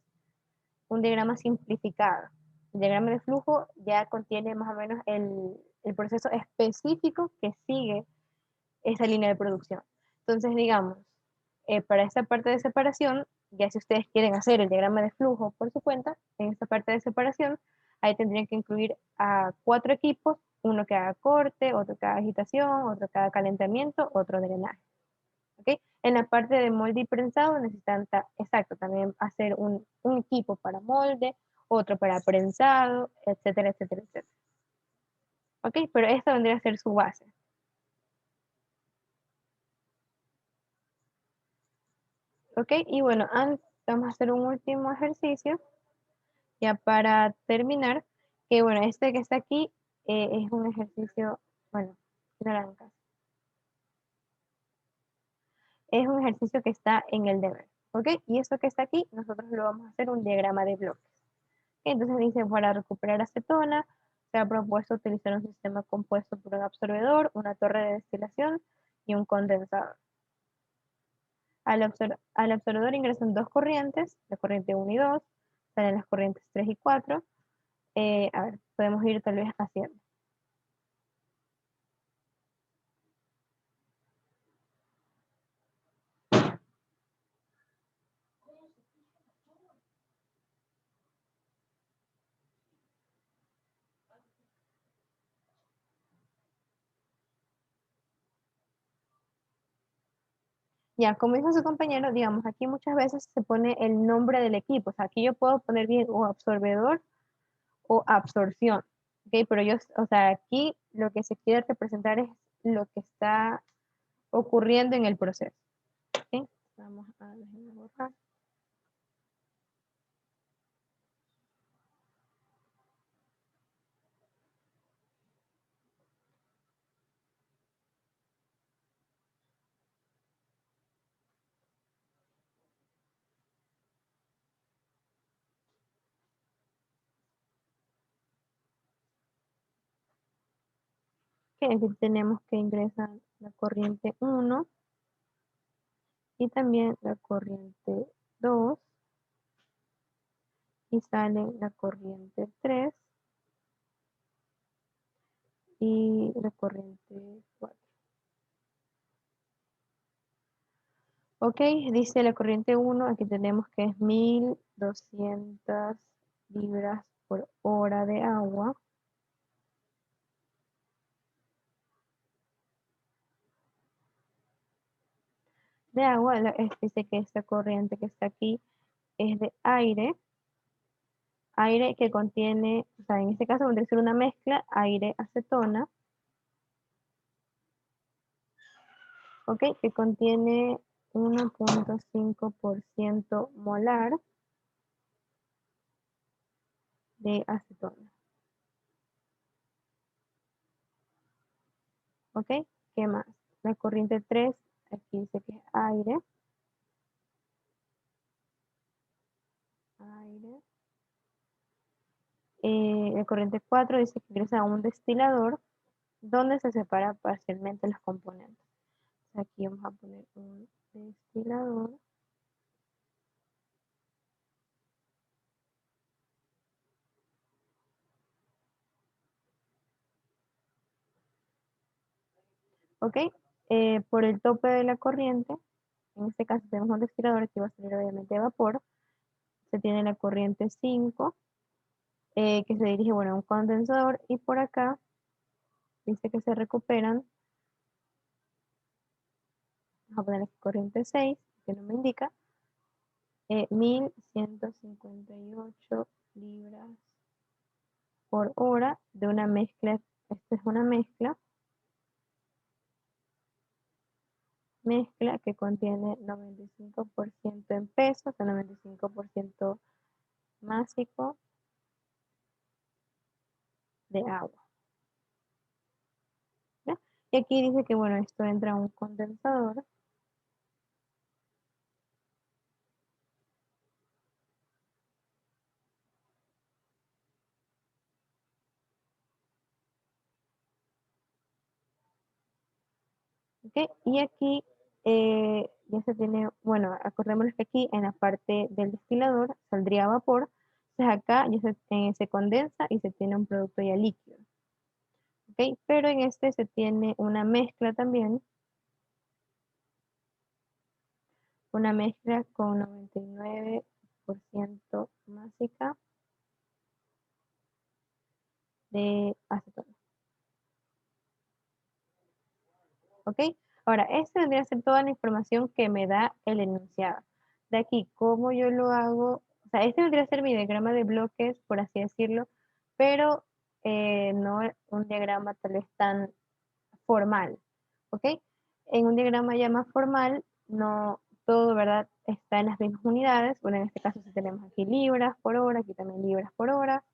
un diagrama simplificado. El diagrama de flujo ya contiene más o menos el proceso específico que sigue esa línea de producción. Entonces, digamos, para esta parte de separación, ya si ustedes quieren hacer el diagrama de flujo por su cuenta, en esta parte de separación, ahí tendrían que incluir a 4 equipos, uno que haga corte, otro que haga agitación, otro que haga calentamiento, otro drenaje. ¿Okay? En la parte de molde y prensado necesitan, exacto, también hacer un equipo para molde, otro para prensado, etcétera, etcétera, etcétera. ¿Ok? Pero esta vendría a ser su base. ¿Ok? Y bueno, vamos a hacer un último ejercicio, ya para terminar, que bueno, este que está aquí es un ejercicio, bueno, naranjas. Es un ejercicio que está en el deber, ¿ok? Y esto que está aquí, nosotros lo vamos a hacer un diagrama de bloques. Entonces dice, para recuperar acetona, se ha propuesto utilizar un sistema compuesto por un absorbedor, una torre de destilación y un condensador. Al absorbedor ingresan dos corrientes, la corriente 1 y 2, salen las corrientes 3 y 4. A ver, podemos ir tal vez haciendo. Ya, como dijo su compañero, digamos, aquí muchas veces se pone el nombre del equipo. O sea, aquí yo puedo poner bien o absorbedor o absorción. Ok, pero yo, o sea, aquí lo que se quiere representar es lo que está ocurriendo en el proceso. Ok, vamos a déjenme borrar. Que aquí tenemos que ingresar la corriente 1 y también la corriente 2 y sale la corriente 3 y la corriente 4. Ok, dice la corriente 1, aquí tenemos que es 1200 libras por hora de agua. Dice que esta corriente que está aquí es de aire que contiene, o sea, en este caso vendría a ser una mezcla aire-acetona, ok, que contiene 1.5% molar de acetona. Ok, ¿qué más? La corriente 3, aquí dice que es aire. La corriente 4 dice que ingresa a un destilador donde se separa parcialmente los componentes. Aquí vamos a poner un destilador. Ok, por el tope de la corriente, en este caso tenemos un destilador que va a salir obviamente vapor. Se tiene la corriente 5, que se dirige, bueno, a un condensador, y por acá dice que se recuperan, vamos a poner aquí corriente 6, que no me indica, 1158 libras por hora de una mezcla. Esta es una mezcla que contiene 95% en peso, o sea, 95% másico de agua. ¿Ya? Y aquí dice que, bueno, esto entra a un condensador. ¿Ok? Y aquí ya se tiene, bueno, acordémonos que aquí en la parte del destilador saldría vapor, entonces acá ya se condensa y se tiene un producto ya líquido. ¿Ok? Pero en este se tiene una mezcla también, una mezcla con 99% másica de acetona. ¿Ok? Ahora, esta vendría a ser toda la información que me da el enunciado. De aquí, cómo yo lo hago, o sea, este vendría a ser mi diagrama de bloques, por así decirlo, pero no un diagrama tal vez tan formal, ¿ok? En un diagrama ya más formal, no todo, ¿verdad? Está en las mismas unidades. Bueno, en este caso si tenemos aquí libras por hora, aquí también libras por hora.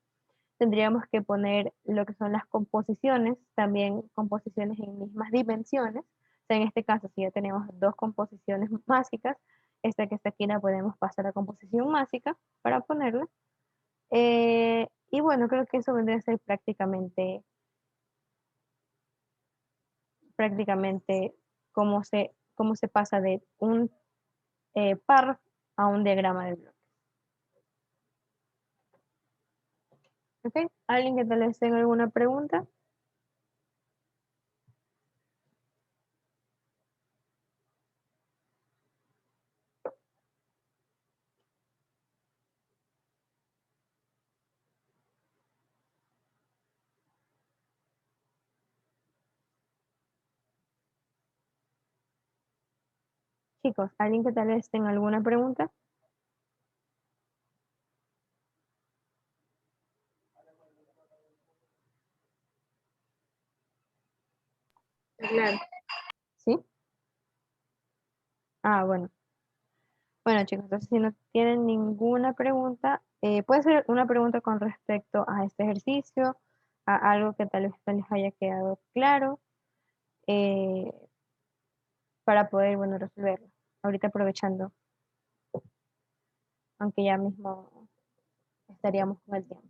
Tendríamos que poner lo que son las composiciones, también composiciones en mismas dimensiones. O sea, en este caso, si ya tenemos dos composiciones másicas, esta que está aquí la podemos pasar a composición másica para ponerla. Y bueno, creo que eso vendría a ser prácticamente cómo se pasa de un par a un diagrama de bloques. ¿Ok? ¿Alguien que tal vez tenga alguna pregunta? Chicos, ¿alguien que tal vez tenga alguna pregunta? Claro. ¿Sí? Ah, bueno. Bueno, chicos, entonces si no tienen ninguna pregunta, puede ser una pregunta con respecto a este ejercicio, a algo que tal vez no les haya quedado claro, eh, para poder, bueno, resolverlo. Ahorita aprovechando, aunque ya mismo estaríamos con el tiempo.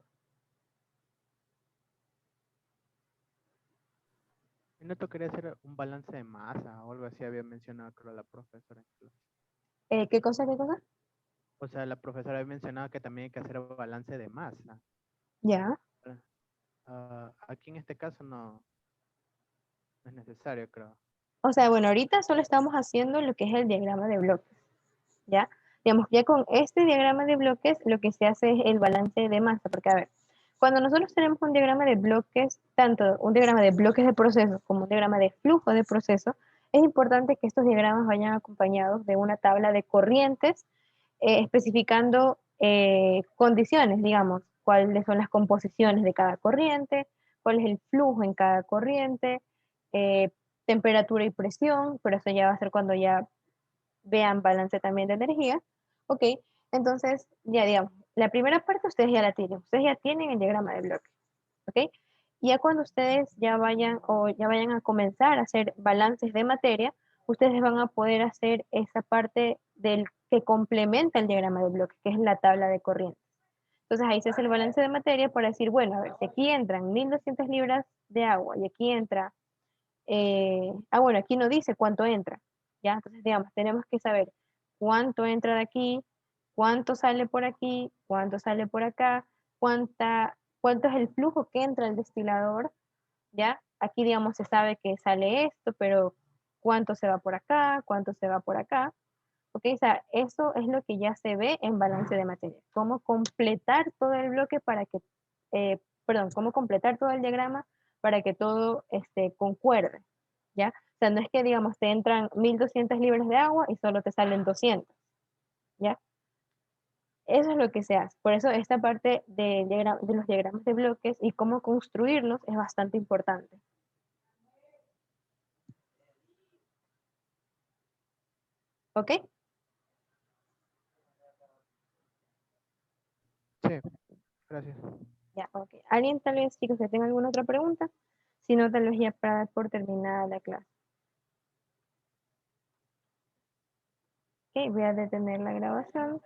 Y no tocaría hacer un balance de masa o algo así, había mencionado, creo, la profesora en clase. ¿Qué cosa, qué cosa? O sea, la profesora había mencionado que también hay que hacer balance de masa. Ya. Aquí en este caso no es necesario, creo. O sea, bueno, ahorita solo estamos haciendo lo que es el diagrama de bloques, ¿ya? Digamos, ya con este diagrama de bloques lo que se hace es el balance de masa, porque a ver, cuando nosotros tenemos un diagrama de bloques, tanto un diagrama de bloques de procesos como un diagrama de flujo de procesos, es importante que estos diagramas vayan acompañados de una tabla de corrientes especificando condiciones, digamos, cuáles son las composiciones de cada corriente, cuál es el flujo en cada corriente, eh, temperatura y presión, pero eso ya va a ser cuando ya vean balance también de energía. Ok, entonces ya digamos, la primera parte ustedes ya tienen el diagrama de bloque. Ok, ya cuando ustedes ya vayan o ya vayan a comenzar a hacer balances de materia, ustedes van a poder hacer esa parte del que complementa el diagrama de bloque, que es la tabla de corriente. Entonces ahí se hace el balance de materia para decir, bueno, a ver, si aquí entran 1200 libras de agua y aquí entra bueno, aquí no dice cuánto entra, ¿ya? Entonces, digamos, tenemos que saber cuánto entra de aquí, cuánto sale por aquí, cuánto sale por acá, cuánto es el flujo que entra al destilador, ¿ya? Aquí, digamos, se sabe que sale esto, pero cuánto se va por acá, cuánto se va por acá, ¿ok? O sea, eso es lo que ya se ve en balance de materia, cómo completar todo el bloque para que, cómo completar todo el diagrama para que todo concuerde, ¿ya? O sea, no es que, digamos, te entran 1200 libras de agua y solo te salen 200, ¿ya? Eso es lo que se hace. Por eso esta parte de los diagramas de bloques y cómo construirlos es bastante importante. ¿Ok? Sí, gracias. Ya, ok. ¿Alguien tal vez, chicos, que tenga alguna otra pregunta? Si no, tal vez ya para dar por terminada la clase. Ok, voy a detener la grabación.